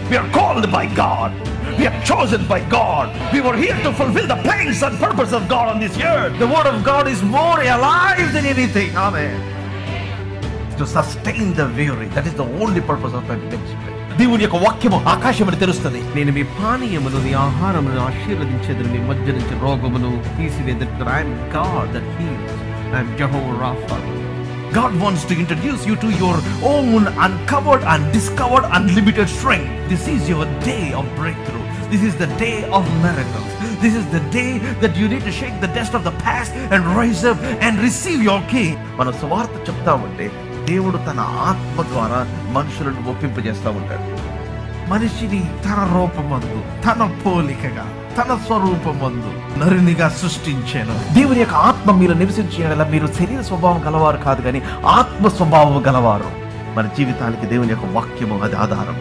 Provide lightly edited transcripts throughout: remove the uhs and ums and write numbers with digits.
We are called by God. We are chosen by God. We were here to fulfill the plans and purpose of God on this earth. The word of God is more alive than anything. Amen. To sustain the weary. That is the only purpose of my ministry. దేవుని యొక్క వాక్యము ఆకాశమును తెరుస్తుంది. నేను మీ పానీయమును మీ ఆహారమును ఆశీర్వదించేదను, మీ మధ్య నుంచి రోగమును తీసివేదను. I am God that heals. I am Jehovah Rapha. God wants to introduce you to your own uncovered and discovered unlimited strength. This is your day of breakthrough. This is the day of miracles. This is the day that you need to shake the dust of the past and rise up and receive your king. మన సువార్త చెప్తా ఉంటే దేవుడు తన ఆత్మ ద్వారా మనుషులను ఒప్పింపజేస్తూ ఉంటాడు. మనిషిని తన రూపమందు, తన పోలికగా, తన స్వరూపమందు నరునిగా సృష్టించాను. దేవుని యొక్క ఆత్మ మీరు నివసించేలా మీరు శరీర స్వభావం గలవారు కాదు, కానీ ఆత్మ స్వభావం గలవారు. మన జీవితానికి దేవుని యొక్క వాక్యము అది ఆధారం.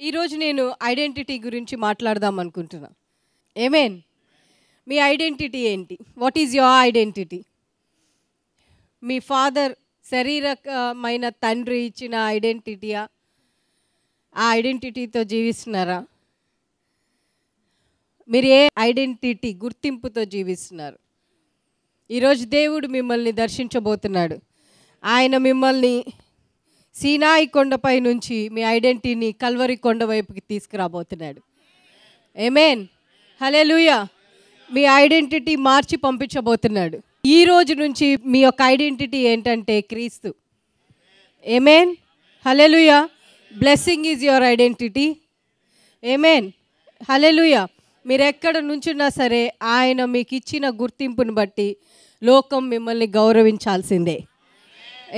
ఈరోజు నేను ఐడెంటిటీ గురించి మాట్లాడదాం అనుకుంటున్నా. ఆమేన్. మీ ఐడెంటిటీ ఏంటి? What is your identity? మీ ఫాదర్ శరీరమైన తండ్రి ఇచ్చిన ఐడెంటిటీయా? ఆ ఐడెంటిటీతో జీవిస్తున్నారా? మీరు ఏ ఐడెంటిటీ గుర్తింపుతో జీవిస్తున్నారు? ఈరోజు దేవుడు మిమ్మల్ని దర్శించబోతున్నాడు. ఆయన మిమ్మల్ని సీనాయి కొండపై నుంచి మీ ఐడెంటిటీని కల్వరి కొండ వైపుకి తీసుకురాబోతున్నాడు. ఆమేన్. హల్లెలూయా. మీ ఐడెంటిటీ మార్చి పంపించబోతున్నాడు. ఈ రోజు నుంచి మీ యొక్క ఐడెంటిటీ ఏంటంటే క్రీస్తు. Amen. Hallelujah. Blessing is your identity. Amen. Hallelujah. మీరు ఎక్కడ నుంచున్నా సరే ఆయన మీకు ఇచ్చిన గుర్తింపును బట్టి లోకం మిమ్మల్ని గౌరవించాల్సిందే.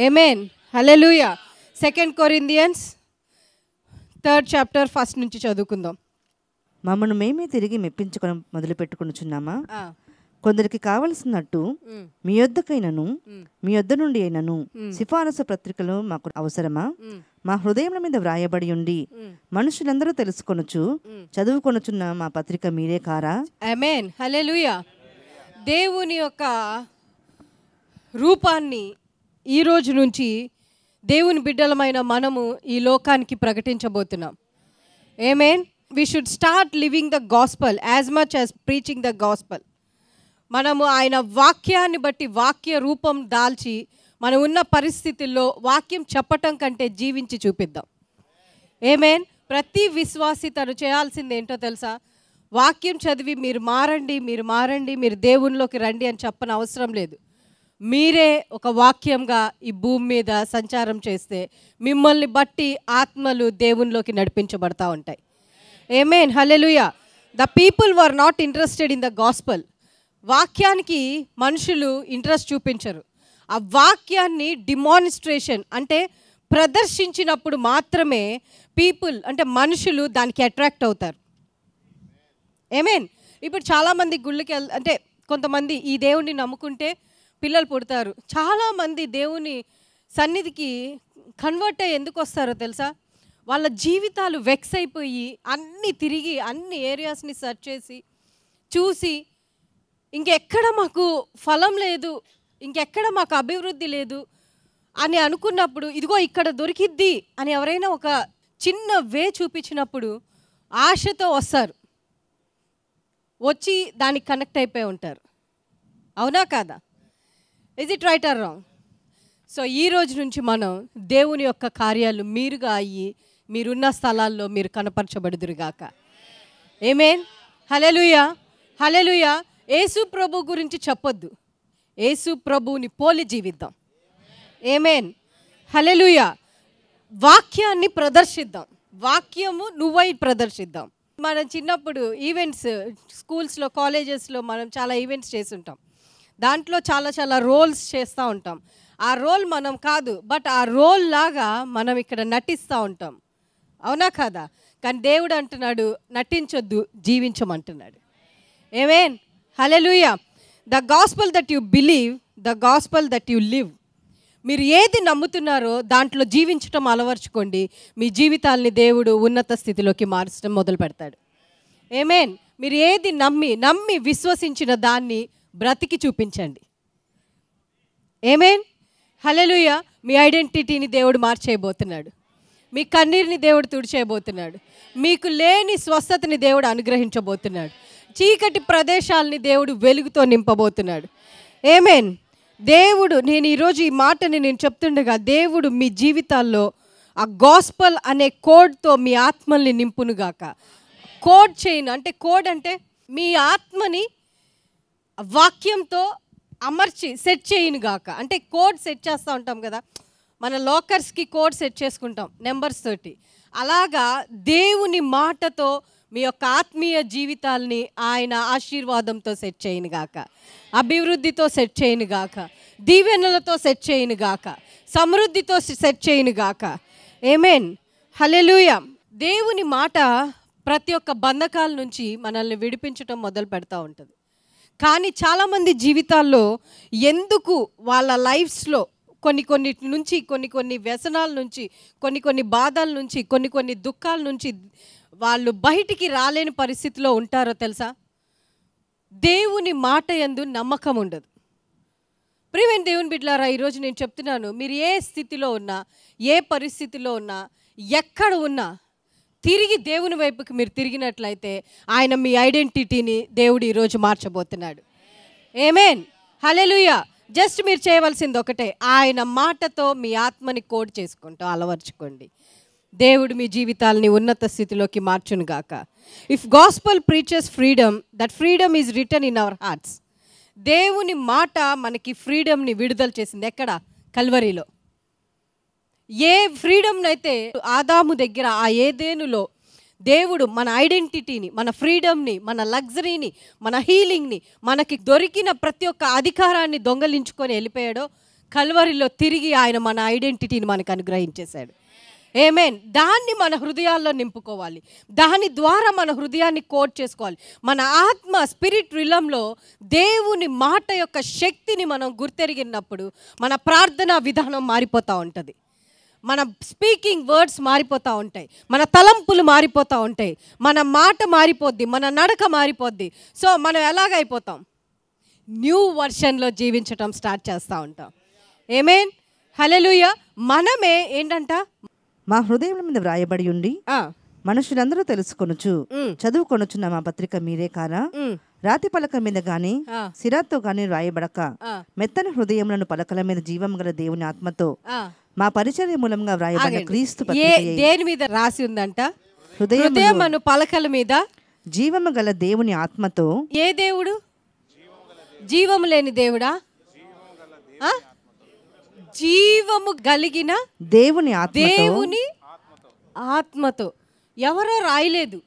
ఆమేన్. హల్లెలూయా. 2 Corinthians 3rd chapter 1st నుంచి చదువుకుందాం. మమ్మను మేమే తిరిగి మెప్పించుకొని మొదలు పెట్టుకొనుచున్నామా? కొందరికి కావలసినట్టు మీ యొద్దకైనను మీ యొద్ద నుండి అయినను సిఫారసు పత్రికలు మాకు అవసరమా? మా హృదయముల మీద వ్రాయబడి ఉండి మనుషులందరూ తెలుసుకొనొచ్చు చదువుకొనుచున్న మా పత్రిక మీరే కారా? ఆమేన్. హల్లెలూయా. దేవుని యొక్క రూపాన్ని ఈ రోజు నుంచి దేవుని బిడ్డలమైన మనము ఈ లోకానికి ప్రకటించబోతున్నాం. ఆమేన్. We should start living the gospel as much as preaching the gospel. మనము ఆయన వాక్యాన్ని బట్టి వాక్య రూపం దాల్చి మనం ఉన్న పరిస్థితుల్లో వాక్యం చెప్పటం కంటే జీవించి చూపిద్దాం. ఆమేన్. ప్రతి విశ్వాసి తను చేయాల్సింది ఏంటో తెలుసా? వాక్యం చదివి మీరు మారండి, మీరు మారండి, మీరు దేవునిలోకి రండి అని చెప్పని అవసరం లేదు. మీరే ఒక వాక్యంగా ఈ భూమి మీద సంచారం చేస్తే మిమ్మల్ని బట్టి ఆత్మలు దేవునిలోకి నడిపించబడతా ఉంటాయి. Amen. Hallelujah. The people were not interested in the gospel. వాక్యానికి మనుషులు ఇంట్రెస్ట్ చూపించరు. ఆ వాక్యాన్ని డిమాన్స్ట్రేషన్ అంటే ప్రదర్శించినప్పుడు మాత్రమే పీపుల్ అంటే మనుషులు దానికి అట్రాక్ట్ అవుతారు. ఆమేన్. ఇప్పుడు చాలామంది గుళ్ళకి అంటే కొంతమంది ఈ దేవుణ్ణి నమ్ముకుంటే పిల్లలు పుడతారు. చాలామంది దేవుని సన్నిధికి కన్వర్ట్ అయ్యి ఎందుకు వస్తారో తెలుసా? వాళ్ళ జీవితాలు వెక్స్ అయిపోయి అన్నీ తిరిగి అన్ని ఏరియాస్ని సెర్చ్ చేసి చూసి ఇంకెక్కడ మాకు ఫలం లేదు, ఇంకెక్కడ మాకు అభివృద్ధి లేదు అని అనుకున్నప్పుడు ఇదిగో ఇక్కడ దొరికిద్ది అని ఎవరైనా ఒక చిన్న వే చూపించినప్పుడు ఆశతో వస్తారు, వచ్చి దానికి కనెక్ట్ అయిపోయి ఉంటారు. అవునా కాదా? Is it right are wrong? So ఈ రోజు నుంచి మనం దేవుని యొక్క కార్యాలు మీరుగా అయ్యి మీరున్న స్థలాల్లో మీరు కనపరచబడుదురుగాక. ఆమేన్. హల్లెలూయా. హల్లెలూయా. యేసు ప్రభు గురించి చెప్పొద్దు, యేసు ప్రభువుని పోలి జీవిద్దాం. ఆమేన్. హల్లెలూయా. వాక్యాన్ని ప్రదర్శిద్దాం, వాక్యము నువ్వై ప్రదర్శిద్దాం. మనం చిన్నప్పుడు ఈవెంట్స్ స్కూల్స్లో కాలేజెస్లో మనం చాలా ఈవెంట్స్ చేస్తుంటాం. దాంట్లో చాలా రోల్స్ చేస్తూ ఉంటాం. ఆ రోల్ మనం కాదు, బట్ ఆ రోల్ లాగా మనం ఇక్కడ నటిస్తూ ఉంటాం. అవునా కాదా? కానీ దేవుడు అంటున్నాడు నటించొద్దు, జీవించమంటున్నాడు. Amen. Hallelujah. The gospel that you believe, the gospel that you live. మీరు ఏది నమ్ముతున్నారో దాంట్లో జీవించటం అలవర్చుకోండి. మీ జీవితాల్ని దేవుడు ఉన్నత స్థితిలోకి మార్చడం మొదలు పెడతాడు. ఆమేన్. మీరు ఏది నమ్మి విశ్వసించిన దాన్ని బ్రతికి చూపించండి. ఆమేన్. హల్లెలూయా. మీ ఐడెంటిటీని దేవుడు మార్చేయబోతున్నాడు. మీ కన్నీరుని దేవుడు తుడిచేయబోతున్నాడు. మీకు లేని స్వస్థతని దేవుడు అనుగ్రహించబోతున్నాడు. చీకటి ప్రదేశాలని దేవుడు వెలుగుతో నింపబోతున్నాడు. ఆమేన్. దేవుడు, నేను ఈరోజు ఈ మాటని నేను చెప్తుండగా, దేవుడు మీ జీవితాల్లో ఆ గాస్పల్ అనే కోడ్తో మీ ఆత్మల్ని నింపునుగాక. కోడ్ చేయను అంటే, కోడ్ అంటే మీ ఆత్మని వాక్యంతో అమర్చి సెట్ చేయనుగాక. అంటే కోడ్ సెట్ చేస్తూ ఉంటాం కదా, మన లాకర్స్కి కోడ్ సెట్ చేసుకుంటాం నెంబర్స్ తోటి. అలాగా దేవుని మాటతో మీ యొక్క ఆత్మీయ జీవితాల్ని ఆయన ఆశీర్వాదంతో సెట్ చేయనుగాక, అభివృద్ధితో సెట్ చేయనుగాక, దీవెనలతో సెట్ చేయనుగాక, సమృద్ధితో సెట్ చేయనుగాక. ఆమేన్. హల్లెలూయా. దేవుని మాట ప్రతి ఒక్క బంధకాల నుంచి మనల్ని విడిపించటం మొదలు పెడతా ఉంటుంది. కానీ చాలామంది జీవితాల్లో ఎందుకు వాళ్ళ లైఫ్స్లో కొన్నిటి నుంచి, కొన్ని వ్యసనాల నుంచి, కొన్ని బాధల నుంచి, కొన్ని దుఃఖాల నుంచి వాళ్ళు బయటికి రాలేని పరిస్థితిలో ఉంటారో తెలుసా? దేవుని మాట యందు నమ్మకం ఉండదు. ప్రియమైన దేవుని బిడ్డలారా, ఈరోజు నేను చెప్తున్నాను, మీరు ఏ స్థితిలో ఉన్నా, ఏ పరిస్థితిలో ఉన్నా, ఎక్కడ ఉన్నా, తిరిగి దేవుని వైపుకి మీరు తిరిగినట్లయితే ఆయన మీ ఐడెంటిటీని దేవుడు ఈరోజు మార్చబోతున్నాడు. ఆమేన్. హల్లెలూయా. జస్ట్ మీరు చేయవలసింది ఒకటే, ఆయన మాటతో మీ ఆత్మని కోడ్ చేసుకుంటూ అలవర్చుకోండి. దేవుడు మీ జీవితాలని ఉన్నత స్థితిలోకి మార్చునుగాక. If gospel preaches freedom, that freedom is written in our hearts. దేవుని మాట మనకి ఫ్రీడమ్ని విడుదల చేసింది. ఎక్కడ? కల్వరిలో. ఏ ఫ్రీడమ్ని అయితే ఆదాము దగ్గర ఆ ఏదేనులో దేవుడు మన ఐడెంటిటీని, మన ఫ్రీడమ్ని, మన లగ్జరీని, మన హీలింగ్ని, మనకి దొరికిన ప్రతి ఒక్క అధికారాన్ని దొంగలించుకొని వెళ్ళిపోయాడో, కల్వరిలో తిరిగి ఆయన మన ఐడెంటిటీని మనకు అనుగ్రహించేశాడు. ఆమేన్. దాన్ని మన హృదయాల్లో నింపుకోవాలి. దాని ద్వారా మన హృదయాన్ని కోడ్ చేసుకోవాలి. మన ఆత్మ స్పిరిట్ రిలంలో దేవుని మాట యొక్క శక్తిని మనం గుర్తెరిగినప్పుడు మన ప్రార్థనా విధానం మారిపోతూ ఉంటుంది. మన స్పీకింగ్ వర్డ్స్ మారిపోతూ ఉంటాయి, మన తలంపులు మారిపోతూ ఉంటాయి, మన మాట మారిపోద్ది, మన నడక మారిపోద్ది. సో మనం ఎలాగైపోతాం? న్యూ వర్షన్లో జీవించటం స్టార్ట్ చేస్తూ ఉంటాం. ఆమేన్. హల్లెలూయా. మనమే ఏంటంట, మా హృదయం మీద వ్రాయబడి ఉండి మనుషులందరూ తెలుసుకొనుచు చదువుకొనుచున్న మా పత్రిక మీరే కారా? రాతి పలక మీద గాని సిరాతో గాని రాయబడక మెత్తని హృదయములను పలకల మీద జీవం గల దేవుని ఆత్మతో మా పరిచర్య మూలంగా వ్రాయబడిన క్రీస్తు పత్రిక దేని మీద రాసి ఉందంట? హృదయమును పలకల మీద జీవము గల దేవుని ఆత్మతో. ఏ దేవుడు? జీవము లేని దేవుడా? జీవము కలిగిన దేవుని ఆత్మతో. ఎవరో రాయలేదు.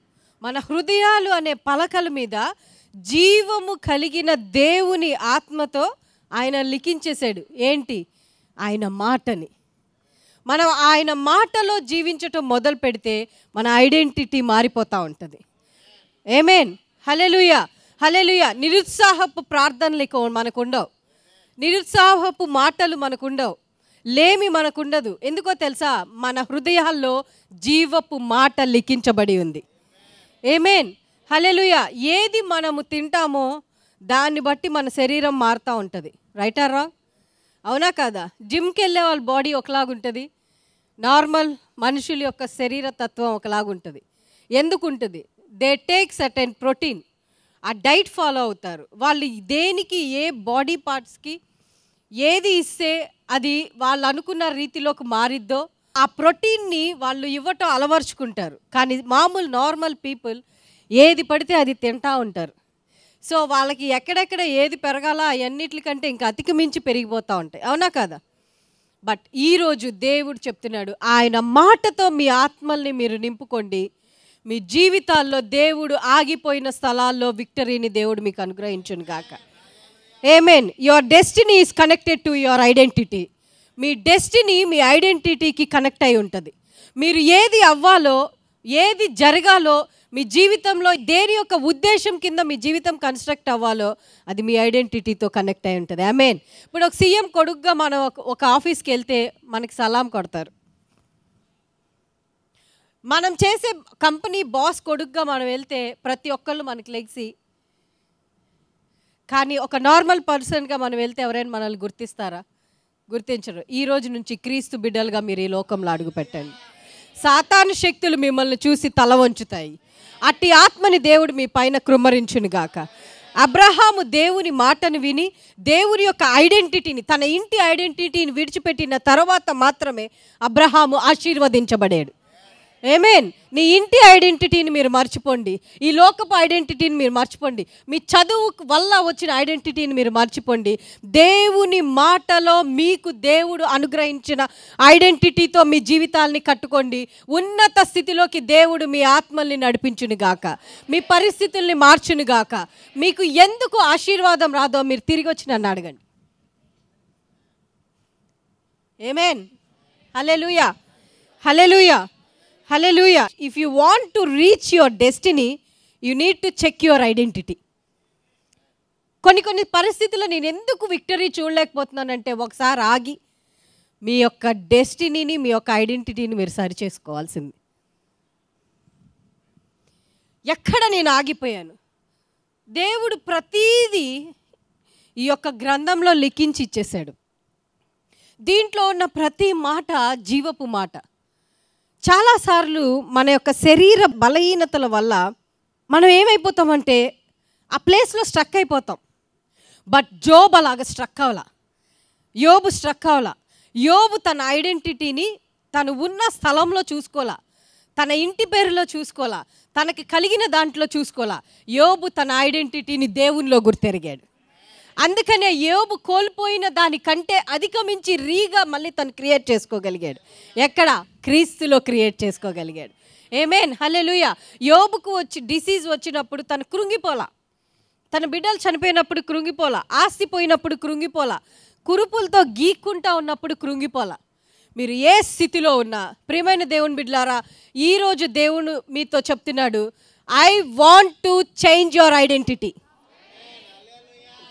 మన హృదయాలు అనే పలకల మీద జీవము కలిగిన దేవుని ఆత్మతో ఆయన లిఖించేశాడు. ఏంటి? ఆయన మాటని. మనం ఆయన మాటలో జీవించటం మొదలు పెడితే మన ఐడెంటిటీ మారిపోతూ ఉంటుంది. ఆమేన్. హల్లెలూయా. హల్లెలూయా. నిరుత్సాహపు ప్రార్థనలు మనకుండవు, నిరుత్సాహపు మాటలు మనకుండవు, లేమి మనకుండదు. ఎందుకో తెలుసా? మన హృదయాల్లో జీవపు మాట లిఖించబడి ఉంది. ఆమేన్. హల్లెలూయా. ఏది మనము తింటామో దాన్ని బట్టి మన శరీరం మారుతూ ఉంటుంది. Right are wrong? అవునా కాదా? జిమ్కి వెళ్ళే వాళ్ళ బాడీ ఒకలాగుంటుంది, నార్మల్ మనుషుల యొక్క శరీర తత్వం ఒకలాగుంటుంది. ఎందుకు ఉంటుంది? దే టేక్ సర్టెన్ ప్రోటీన్, ఆ డైట్ ఫాలో అవుతారు. వాళ్ళు దేనికి, ఏ బాడీ పార్ట్స్కి ఏది ఇస్తే అది వాళ్ళు అనుకున్న రీతిలోకి మారిద్దో ఆ ప్రోటీన్ని వాళ్ళు ఇవ్వటం అలవర్చుకుంటారు. కానీ మామూలు నార్మల్ పీపుల్ ఏది పడితే అది తింటూ ఉంటారు. సో వాళ్ళకి ఎక్కడెక్కడ ఏది పెరగాల అవన్నిటికంటే ఇంకా అతికి మించి పెరిగిపోతూ ఉంటాయి. అవునా కదా? బట్ ఈరోజు దేవుడు చెప్తున్నాడు, ఆయన మాటతో మీ ఆత్మల్ని మీరు నింపుకోండి. మీ జీవితాల్లో దేవుడు ఆగిపోయిన స్థలాల్లో విక్టరీని దేవుడు మీకు అనుగ్రహించును గాక. Amen. Your destiny is connected to your identity. మీ డెస్టినీ మీ ఐడెంటిటీకి కనెక్ట్ అయి ఉంటుంది. మీరు ఏది అవ్వాలో, ఏది జరగాలో, మీ జీవితంలో దేని యొక్క ఉద్దేశం కింద మీ జీవితం కన్స్ట్రక్ట్ అవ్వాలో అది మీ ఐడెంటిటీతో కనెక్ట్ అయి ఉంటుంది. ఆమేన్. ఇప్పుడు ఒక సీఎం కొడుకుగా మనం ఒక ఆఫీస్కి వెళ్తే మనకి సలాం కొడతారు. మనం చేసే కంపెనీ బాస్ కొడుకుగా మనం వెళ్తే ప్రతి ఒక్కళ్ళు మనకి లెగ్సి. కానీ ఒక నార్మల్ పర్సన్గా మనం వెళ్తే ఎవరైనా మనల్ని గుర్తిస్తారా? గుర్తించరు. ఈ రోజు నుంచి క్రీస్తు బిడ్డలుగా మీరు ఈ లోకంలో అడుగు పెట్టండి. సాతాను శక్తులు మిమ్మల్ని చూసి తల వంచుతాయి. అట్టి ఆత్మని దేవుడు మీ పైన కృమ్మరించును గాక. అబ్రహాము దేవుని మాటను విని దేవుని యొక్క ఐడెంటిటీని, తన ఇంటి ఐడెంటిటీని విడిచిపెట్టిన తర్వాత మాత్రమే అబ్రహాము ఆశీర్వదించబడాడు. ఆమేన్. నీ ఇంటి ఐడెంటిటీని మీరు మర్చిపోండి, ఈ లోకపు ఐడెంటిటీని మీరు మర్చిపోండి, మీ చదువు వల్ల వచ్చిన ఐడెంటిటీని మీరు మర్చిపోండి. దేవుని మాటలో మీకు దేవుడు అనుగ్రహించిన ఐడెంటిటీతో మీ జీవితాల్ని కట్టుకోండి. ఉన్నత స్థితిలోకి దేవుడు మీ ఆత్మల్ని నడిపించును గాక, మీ పరిస్థితుల్ని మార్చును గాక. మీకు ఎందుకు ఆశీర్వాదం రాదో మీరు తిరిగి వచ్చి నన్ను అడగండి. ఆమేన్. Hallelujah, hallelujah, hallelujah. If you want to reach your destiny, you need to check your identity. కొన్ని పరిస్థితుల్లో నేను ఎందుకు విక్టరీ చూడలేకపోతున్నానంటే ఒకసారి ఆగి మీ యొక్క డెస్టినీని, మీ యొక్క ఐడెంటిటీని మీరు సరి చేసుకోవాల్సింది. ఎక్కడ నేను ఆగిపోయాను? దేవుడు ప్రతీదీ ఈ యొక్క గ్రంథంలో లిఖించి ఇచ్చేశాడు. దీంట్లో ఉన్న ప్రతి మాట జీవపు మాట. చాలాసార్లు మన యొక్క శరీర బలహీనతల వల్ల మనం ఏమైపోతామంటే ఆ ప్లేస్లో స్ట్రక్ అయిపోతాం. బట్ యోబు అలాగా స్ట్రక్ అవ్వాల, యోబు స్ట్రక్ అవ్వాల. యోబు తన ఐడెంటిటీని తను ఉన్న స్థలంలో చూసుకోవాలా, తన ఇంటి పేరులో చూసుకోవాలా, తనకి కలిగిన దాంట్లో చూసుకోవాలా. యోబు తన ఐడెంటిటీని దేవునిలో గుర్తెరిగాడు. అందుకనే యోబు కోల్పోయిన దానికంటే అధిగమించి రీగా మళ్ళీ తను క్రియేట్ చేసుకోగలిగాడు. ఎక్కడ? క్రీస్తులో క్రియేట్ చేసుకోగలిగాడు. ఆమేన్, హల్లెలూయా. యోబుకు డిసీజ్ వచ్చినప్పుడు తను కృంగిపోలా, తన బిడ్డలు చనిపోయినప్పుడు కృంగిపోలా, ఆస్తి పోయినప్పుడు కృంగిపోలా, కురుపులతో గీక్కుంటా ఉన్నప్పుడు కృంగిపోలా. మీరు ఏ స్థితిలో ఉన్నా ప్రియమైన దేవుని బిడ్డలారా, ఈరోజు దేవుడు మీతో చెప్తున్నాడు, I want to change your identity.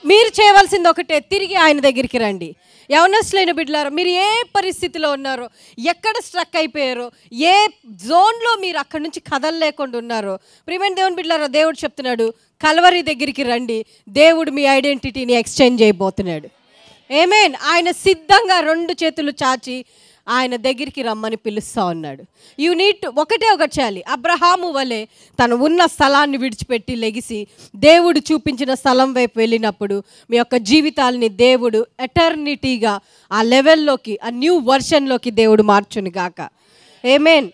మీరు చేయవలసింది ఒకటే, తిరిగి ఆయన దగ్గరికి రండి. యవనస్తులైన బిడ్డలారా, మీరు ఏ పరిస్థితిలో ఉన్నారో, ఎక్కడ స్ట్రక్ అయిపోయారో, ఏ జోన్లో మీరు అక్కడి నుంచి కదలలేకుండా ఉన్నారో, ప్రియమైన దేవుని బిడ్డలారా, దేవుడు చెప్తున్నాడు, కల్వరి దగ్గరికి రండి. దేవుడు మీ ఐడెంటిటీని ఎక్స్చేంజ్ చేయబోతున్నాడు. ఆమేన్. ఆయన సిద్ధంగా 2 చేతులు చాచి ఆయన దగ్గరికి రమ్మని పిలుస్తూ ఉన్నాడు. యూ నీడ్ ఒకటి చేయాలి. అబ్రహాము వలె తను ఉన్న స్థలాన్ని విడిచిపెట్టి లెగిసి దేవుడు చూపించిన స్థలం వైపు వెళ్ళినప్పుడు మీ యొక్క జీవితాలని దేవుడు ఎటర్నిటీగా ఆ లెవెల్లోకి, ఆ న్యూ వర్షన్లోకి దేవుడు మార్చును గాక. ఆమేన్.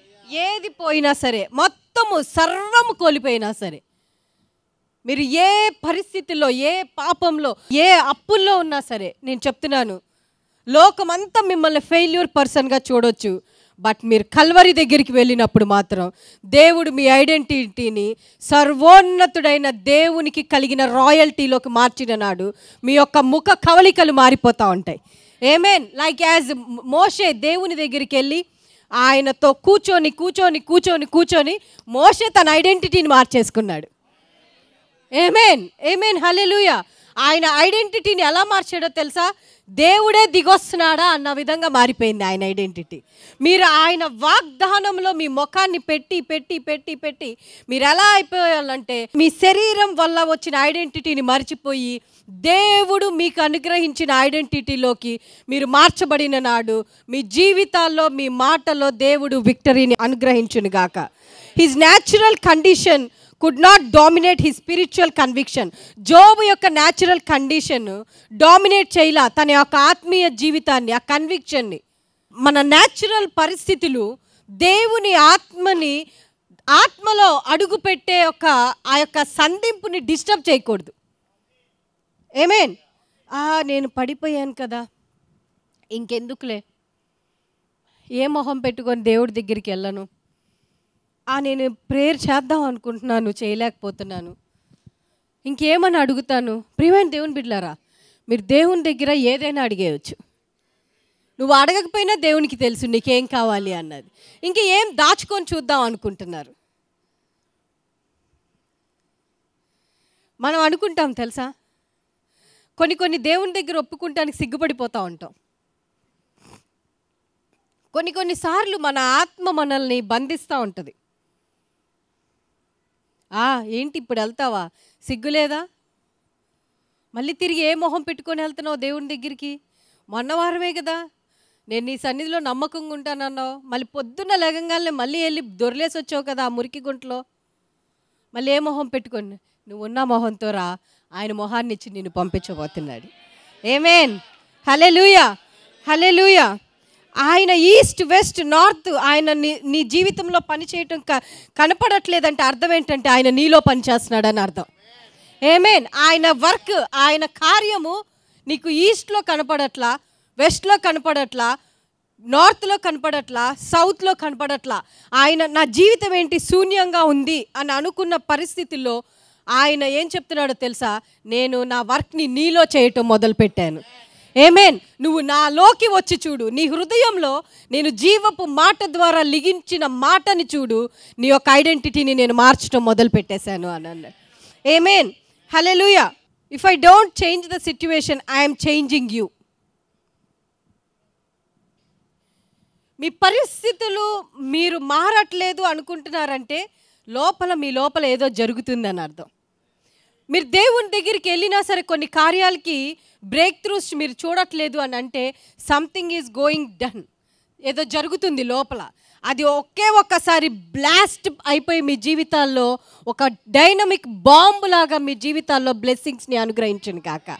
ఏది పోయినా సరే, మొత్తము సర్వము కోల్పోయినా సరే, మీరు ఏ పరిస్థితుల్లో, ఏ పాపంలో, ఏ అప్పుల్లో ఉన్నా సరే, నేను చెప్తున్నాను, లోకమంతా మిమ్మల్ని ఫెయిల్యూర్ పర్సన్గా చూడొచ్చు. బట్ మీరు కల్వరి దగ్గరికి వెళ్ళినప్పుడు మాత్రం దేవుడు మీ ఐడెంటిటీని సర్వోన్నతుడైన దేవునికి కలిగిన రాయల్టీలోకి మార్చిన నాడు మీ యొక్క ముఖ కవలికలు మారిపోతూ ఉంటాయి. ఆమేన్. లైక్ యాజ్ మోషే దేవుని దగ్గరికి వెళ్ళి ఆయనతో కూర్చొని కూర్చొని కూర్చొని కూర్చొని మోషే తన ఐడెంటిటీని మార్చేసుకున్నాడు. ఆమేన్, ఆమేన్, హల్లెలూయా. ఆయన ఐడెంటిటీని ఎలా మార్చాడో తెలుసా? దేవుడే దిగొస్తున్నాడా అన్న విధంగా మారిపోయింది ఆయన ఐడెంటిటీ. మీరు ఆయన వాగ్దానంలో మీ ముఖాన్ని పెట్టి పెట్టి పెట్టి పెట్టి మీరు ఎలా అయిపోయాలంటే మీ శరీరం వల్ల వచ్చిన ఐడెంటిటీని మర్చిపోయి దేవుడు మీకు అనుగ్రహించిన ఐడెంటిటీలోకి మీరు మార్చబడిన నాడు మీ జీవితాల్లో, మీ మాటలో దేవుడు విక్టరీని అనుగ్రహించును గాక. His natural condition could not dominate his spiritual conviction. జోబు యొక్క న్యాచురల్ కండిషన్ డామినేట్ చేయలా తన యొక్క ఆత్మీయ జీవితాన్ని, ఆ కన్విక్షన్ని. మన న్యాచురల్ పరిస్థితులు దేవుని ఆత్మలో అడుగుపెట్టే ఆ యొక్క సంధింపుని డిస్టర్బ్ చేయకూడదు. ఆమేన్. నేను పడిపోయాను కదా, ఇంకెందుకులే, ఏ మొహం పెట్టుకొని దేవుడి దగ్గరికి వెళ్ళను, నేను ప్రేయర్ చేద్దాం అనుకుంటున్నాను, చేయలేకపోతున్నాను, ఇంకేమని అడుగుతాను. ప్రియమైన దేవుని బిడ్డలారా, మీరు దేవుని దగ్గర ఏదైనా అడిగేయచ్చు. నువ్వు అడగకపోయినా దేవునికి తెలుసు నీకేం కావాలి అన్నది. ఇంకేం దాచుకొని చూద్దాం అనుకుంటున్నారు. మనం అనుకుంటాం తెలుసా, కొన్ని దేవుని దగ్గర ఒప్పుకుంటానికి సిగ్గుపడిపోతూ ఉంటాం. కొన్నిసార్లు మన ఆత్మ మనల్ని బంధిస్తూ ఉంటుంది. ఏంటి ఇప్పుడు వెళ్తావా, సిగ్గులేదా, మళ్ళీ తిరిగి ఏ మొహం పెట్టుకొని వెళ్తున్నావు దేవుని దగ్గరికి? మొన్న వారమే కదా నేను నీ సన్నిధిలో నమ్మకంగా ఉంటానన్నావు, మళ్ళీ పొద్దున్న లేగంగానే మళ్ళీ వెళ్ళి దొరిలేసి వచ్చావు కదా ఆ మురికి గుంటలో. మళ్ళీ ఏ మొహం పెట్టుకొని, నువ్వు ఉన్న మొహంతో రా, ఆయన మొహాన్ని ఇచ్చి నిన్ను పంపించబోతున్నాడు. ఆమేన్, హల్లెలూయా, హల్లెలూయా. ఆయన ఈస్ట్ వెస్ట్ నార్త్ ఆయన నీ జీవితంలో పనిచేయటం కనపడట్లేదంటే అర్థం ఏంటంటే ఆయన నీలో పనిచేస్తున్నాడని అర్థం. ఆమేన్. ఆయన వర్క్, ఆయన కార్యము నీకు ఈస్ట్లో కనపడట్లా, వెస్ట్లో కనపడట్లా, నార్త్లో కనపడట్లా, సౌత్లో కనపడట్లా. ఆయన నా జీవితం ఏంటి శూన్యంగా ఉంది అని అనుకున్న పరిస్థితుల్లో ఆయన ఏం చెప్తున్నాడో తెలుసా? నేను నా వర్క్ని నీలో చేయటం మొదలుపెట్టాను. ఆమేన్. నువ్వు నాలోకి వచ్చి చూడు, నీ హృదయంలో నేను జీవపు మాట ద్వారా లిగించిన మాటని చూడు, నీ యొక్క ఐడెంటిటీని నేను మార్చడం మొదలు పెట్టేశాను అని అన్నాడు. Amen, hallelujah. If I don't change the situation, I'm changing you. మీ పరిస్థితులు మీరు మారట్లేదు అనుకుంటున్నారంటే మీ లోపల ఏదో జరుగుతుందని అర్థం. మీరు దేవుని దగ్గరికి వెళ్ళినా సరే కొన్ని కార్యాలకి బ్రేక్ త్రూస్ మీరు చూడట్లేదు అని అంటే సంథింగ్ ఈజ్ గోయింగ్ డన్, ఏదో జరుగుతుంది లోపల. అది ఒక్కసారి బ్లాస్ట్ అయిపోయి మీ జీవితాల్లో ఒక డైనమిక్ బాంబు లాగా మీ జీవితాల్లో బ్లెస్సింగ్స్ని అనుగ్రహించును కాక.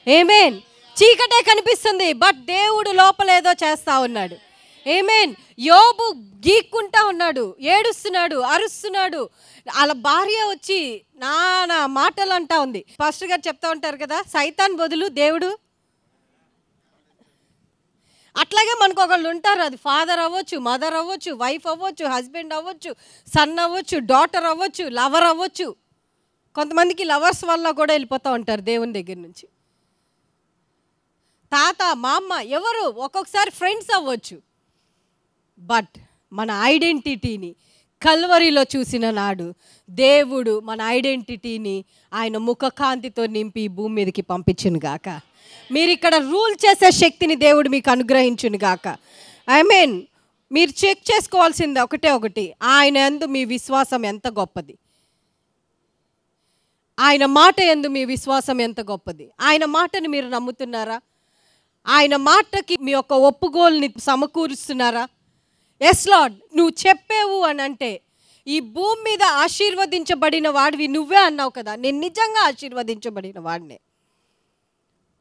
ఆమేన్. చీకటే కనిపిస్తుంది, బట్ దేవుడు లోపల ఏదో చేస్తా ఉన్నాడు. ఆమేన్. యోబు గీక్కుంటా ఉన్నాడు, ఏడుస్తున్నాడు, అరుస్తున్నాడు. వాళ్ళ భార్య వచ్చి నానా మాటలు అంటా ఉంది. పాస్టర్ గారు చెప్తా ఉంటారు కదా, సైతాన్ బదులు దేవుడు. అట్లాగే మనకు ఒకళ్ళు ఉంటారు, అది ఫాదర్ అవ్వచ్చు, మదర్ అవ్వచ్చు, వైఫ్ అవ్వచ్చు, హస్బెండ్ అవ్వచ్చు, సన్ అవ్వచ్చు, డాటర్ అవ్వచ్చు, లవర్ అవ్వచ్చు. కొంతమందికి లవర్స్ వల్ల కూడా వెళ్ళిపోతూ ఉంటారు దేవుని దగ్గర నుంచి. తాత, మా అమ్మ, ఎవరు ఒక్కొక్కసారి ఫ్రెండ్స్ అవ్వచ్చు. బట్ మన ఐడెంటిటీని కల్వరిలో చూసిన నాడు దేవుడు మన ఐడెంటిటీని ఆయన ముఖకాంతితో నింపి భూమి మీదకి పంపించును గాక. మీరు ఇక్కడ రూల్ చేసే శక్తిని దేవుడు మీకు అనుగ్రహించును గాక. ఆమేన్. మీరు చెక్ చేసుకోవాల్సింది ఒకటి, ఆయన యందు మీ విశ్వాసం ఎంత గొప్పది, ఆయన మాట యందు మీ విశ్వాసం ఎంత గొప్పది. ఆయన మాటని మీరు నమ్ముతున్నారా? ఆయన మాటకి మీ యొక్క ఒప్పుగోలుని సమకూరుస్తున్నారా? ఎస్ లార్డ్, నువ్వు చెప్పేవు అని అంటే ఈ భూమి మీద ఆశీర్వదించబడిన వాడివి నువ్వే అన్నావు కదా. నేను నిజంగా ఆశీర్వదించబడిన వాడినే.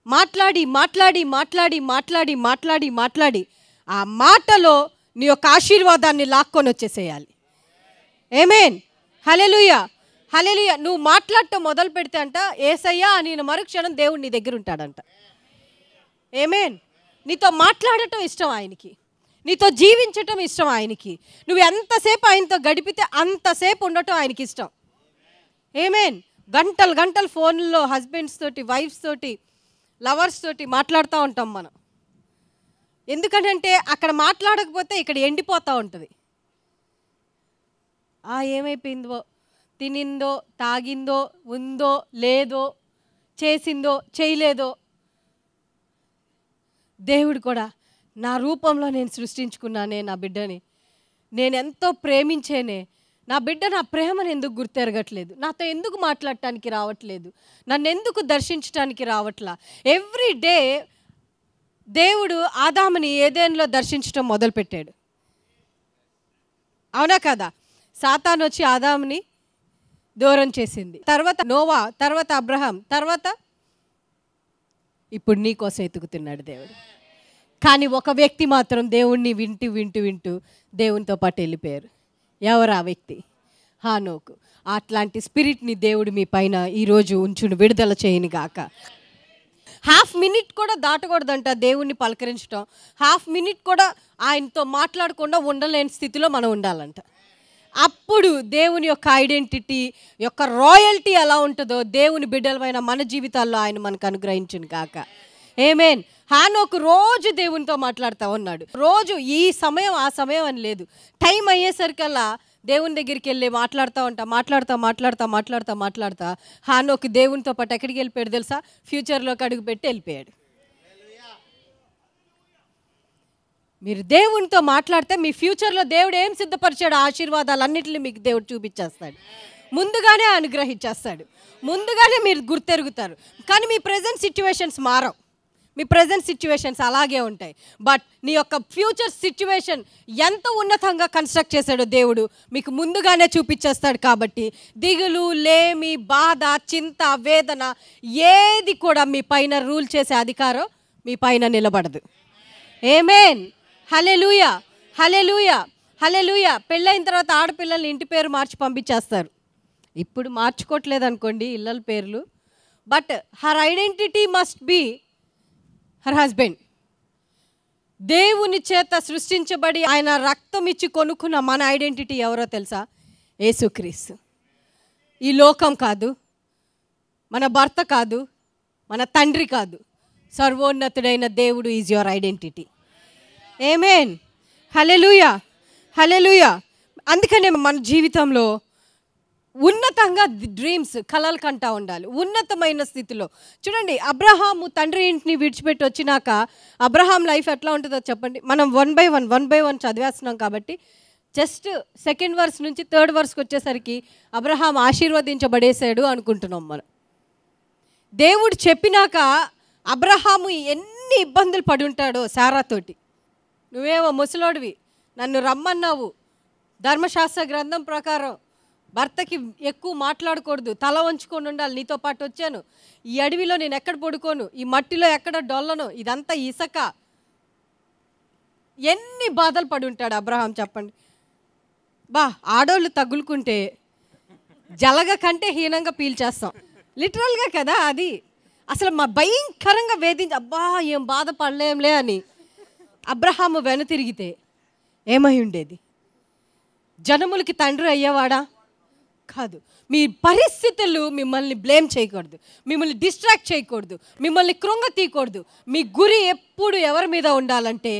మాట్లాడి మాట్లాడి మాట్లాడి మాట్లాడి మాట్లాడి మాట్లాడి ఆ మాటలో నీ యొక్క ఆశీర్వాదాన్ని లాక్కొని వచ్చేసేయాలి. ఆమేన్, హల్లెలూయా, హల్లెలూయా. నువ్వు మాట్లాడటం మొదలు పెడితే అంట యేసయ్యా అని మరుక్షణం దేవుడు నీ దగ్గర ఉంటాడంట. ఆమేన్. నీతో మాట్లాడటం ఇష్టం ఆయనకి, నీతో జీవించటం ఇష్టం ఆయనకి. నువ్వు ఎంతసేపు ఆయనతో గడిపితే అంతసేపు ఉండటం ఆయనకి ఇష్టం. ఆమేన్. గంటలు గంటలు ఫోన్లో హస్బెండ్స్ తోటి, వైఫ్స్ తోటి, లవర్స్ తోటి మాట్లాడుతూ ఉంటాం మనం. ఎందుకంటే అక్కడ మాట్లాడకపోతే ఇక్కడ ఎండిపోతూ ఉంటుంది. ఏమైపోయిందో, తినిందో, తాగిందో, ఉందో లేదో, చేసిందో చేయలేదో. దేవుడు కూడా నా రూపంలో నేను సృష్టించుకున్నానే నా బిడ్డని, నేను ఎంతో ప్రేమించేనే నా బిడ్డ నా ప్రేమను ఎందుకు గుర్తెరగట్లేదు, నాతో ఎందుకు మాట్లాడటానికి రావట్లేదు, నన్ను ఎందుకు దర్శించడానికి రావట్లా. ఎవ్రీ డే దేవుడు ఆదాముని ఏదెన్లో దర్శించడం మొదలుపెట్టాడు. అవునా కదా? సాతాను వచ్చి ఆదాముని దూరం చేసింది, తర్వాత నోవా, తర్వాత అబ్రహాం, తర్వాత ఇప్పుడు నీ కోసం ఎతుకుతున్నాడు దేవుడు. కానీ ఒక వ్యక్తి మాత్రం దేవుణ్ణి వింటూ వింటూ వింటూ దేవునితో పాటు వెళ్ళిపోయారు. ఎవరు ఆ వ్యక్తి? హానోకు. అట్లాంటి స్పిరిట్ని దేవుడు మీ పైన ఈరోజు ఉంచును, విడుదల చేయను గాక. హాఫ్ మినిట్ కూడా దాటకూడదంట దేవుణ్ణి పలకరించడం. హాఫ్ మినిట్ కూడా ఆయనతో మాట్లాడకుండా ఉండలేని స్థితిలో మనం ఉండాలంట. అప్పుడు దేవుని యొక్క ఐడెంటిటీ యొక్క రాయల్టీ ఎలా ఉంటుందో దేవుని బిడ్డలమైన మన జీవితాల్లో ఆయన మనకు అనుగ్రహించును గాక. ఆమేన్. హానోకు రోజు దేవునితో మాట్లాడుతూ ఉన్నాడు. రోజు ఈ సమయం ఆ సమయం అని లేదు, టైం అయ్యేసరికల్లా దేవుని దగ్గరికి వెళ్ళి మాట్లాడుతా హానోకు దేవునితో పాటు ఎక్కడికి వెళ్ళిపోయాడు తెలుసా? ఫ్యూచర్లోకి అడుగు పెట్టి వెళ్ళిపోయాడు. మీరు దేవునితో మాట్లాడితే మీ ఫ్యూచర్లో దేవుడు ఏం సిద్ధపరిచాడు, ఆశీర్వాదాలన్నింటినీ మీకు దేవుడు చూపించేస్తాడు, ముందుగానే అనుగ్రహించేస్తాడు, ముందుగానే మీరు గుర్తెరుగుతారు. కానీ మీ ప్రజెంట్ సిచ్యువేషన్స్ మారవు, మీ ప్రజెంట్ సిచ్యువేషన్స్ అలాగే ఉంటాయి. బట్ నీ యొక్క ఫ్యూచర్ సిచ్యువేషన్ ఎంత ఉన్నతంగా కన్స్ట్రక్ట్ చేశాడో దేవుడు మీకు ముందుగానే చూపించేస్తాడు. కాబట్టి దిగులు, లేమి, బాధ, చింత, వేదన ఏది కూడా మీ పైన రూల్ చేసే అధికారం మీ పైన నిలబడదు. ఆమేన్. హల్లెలూయా, హల్లెలూయా, హల్లెలూయా. పెళ్ళైన తర్వాత ఆడపిల్లల్ని ఇంటి పేరు మార్చి పంపించేస్తారు. ఇప్పుడు మార్చుకోవట్లేదు అనుకోండి ఇళ్ళ పేర్లు, but her identity must be her husband. దేవుని చేత సృష్టించబడి ఆయన రక్తం ఇచ్చి కొనుక్కున్న మన ఐడెంటిటీ ఎవరో తెలుసా? యేసుక్రీస్తు. ఈ లోకం కాదు, మన భర్త కాదు, మన తండ్రి కాదు, సర్వోన్నతుడైన దేవుడు is your identity. Amen. Hallelujah, హల్లెలూయా. అందుకనే మన జీవితంలో ఉన్నతంగా డ్రీమ్స్, కలలు కంటా ఉండాలి, ఉన్నతమైన స్థితిలో. చూడండి, అబ్రహాము తండ్రి ఇంటిని విడిచిపెట్టి వచ్చినాక అబ్రహాం లైఫ్ ఎట్లా ఉంటుందో చెప్పండి. మనం వన్ బై వన్ చదివేస్తున్నాం కాబట్టి జస్ట్ 2nd వర్స్ నుంచి 3rd వర్స్కి వచ్చేసరికి అబ్రహాం ఆశీర్వదించబడేశాడు అనుకుంటున్నాం మనం. దేవుడు చెప్పినాక అబ్రహాము ఎన్ని ఇబ్బందులు పడి ఉంటాడో శారాతోటి. నువ్వేమో ముసలోడివి, నన్ను రమ్మన్నావు, ధర్మశాస్త్ర గ్రంథం ప్రకారం భర్తకి ఎక్కువ మాట్లాడకూడదు, తల వంచుకొని ఉండాలి, నీతో పాటు వచ్చాను, ఈ అడవిలో నేను ఎక్కడ పడుకోను, ఈ మట్టిలో ఎక్కడ డొల్లను, ఇదంతా ఇసక. ఎన్ని బాధలు పడి ఉంటాడు అబ్రహాం చెప్పండి. ఆడోళ్ళు తగులుకుంటే జలగ కంటే హీనంగా పీల్చేస్తాం, లిటరల్గా కదా అది. అసలు మా భయంకరంగా వేధించి ఏం బాధపడలేంలే అని అబ్రహాము వెనుతిరిగితే ఏమై ఉండేది? జనములకి తండ్రి అయ్యేవాడా? కాదు. మీ పరిస్థితులు మిమ్మల్ని బ్లేమ్ చేయకూడదు, మిమ్మల్ని డిస్ట్రాక్ట్ చేయకూడదు, మిమ్మల్ని కృంగ తీయకూడదు. మీ గురి ఎప్పుడు ఎవరి మీద ఉండాలంటే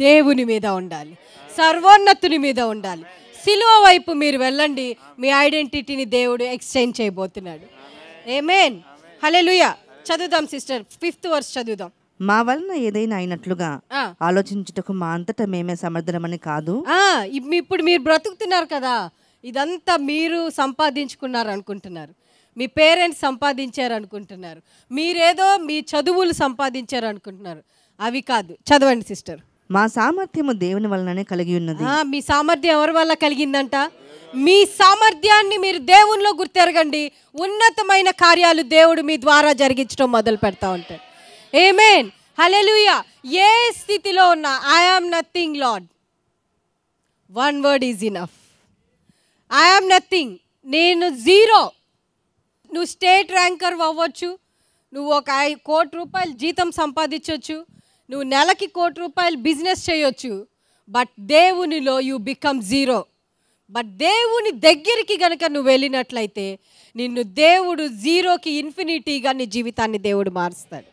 దేవుని మీద ఉండాలి, సర్వోన్నతుని మీద ఉండాలి. సిలువ వైపు మీరు వెళ్ళండి, మీ ఐడెంటిటీని దేవుడు ఎక్స్చేంజ్ చేయబోతున్నాడు. ఆమేన్. హల్లెలూయా. చదువుదాం సిస్టర్, 5th వర్స్ చదువుదాం. మా వలన ఏదైనా అయినట్లుగా ఆలోచించుటకు మా అంతటా మేమే సమర్థనమని కాదు. ఇప్పుడు మీరు బ్రతుకుతున్నారు కదా, ఇదంతా మీరు సంపాదించుకున్నారు అనుకుంటున్నారు, మీ పేరెంట్స్ సంపాదించారు అనుకుంటున్నారు, మీరేదో మీ చదువులు సంపాదించారు అనుకుంటున్నారు. అవి కాదు. చదవండి సిస్టర్. మా సామర్థ్యము దేవుని వలననే కలిగి ఉన్నది. మీ సామర్థ్యం ఎవరి వల్ల కలిగిందంట? మీ సామర్థ్యాన్ని మీరు దేవునిలో గుర్తెరగండి, ఉన్నతమైన కార్యాలు దేవుడు మీ ద్వారా జరిగించడం మొదలు పెడతా ఉంటాడు. ఆమేన్. హల్లెలూయా. ఏ స్థితిలో ఉన్నా I am nothing lord, one word is enough. I am nothing, నేను జీరో. నువ్వు స్టేట్ ర్యాంకర్ అవ్వచ్చు, నువ్వు ఒక 1 కోటి రూపాయలు జీతం సంపాదించవచ్చు, నువ్వు నెలకి 1 కోటి రూపాయలు బిజినెస్ చేయొచ్చు, బట్ దేవునిలో యూ బికమ్ జీరో. బట్ దేవుని దగ్గరికి గనక నువ్వు వెళ్ళినట్లయితే నిన్ను దేవుడు జీరోకి ఇన్ఫినిటీగా నీ జీవితాన్ని దేవుడు మారుస్తాడు.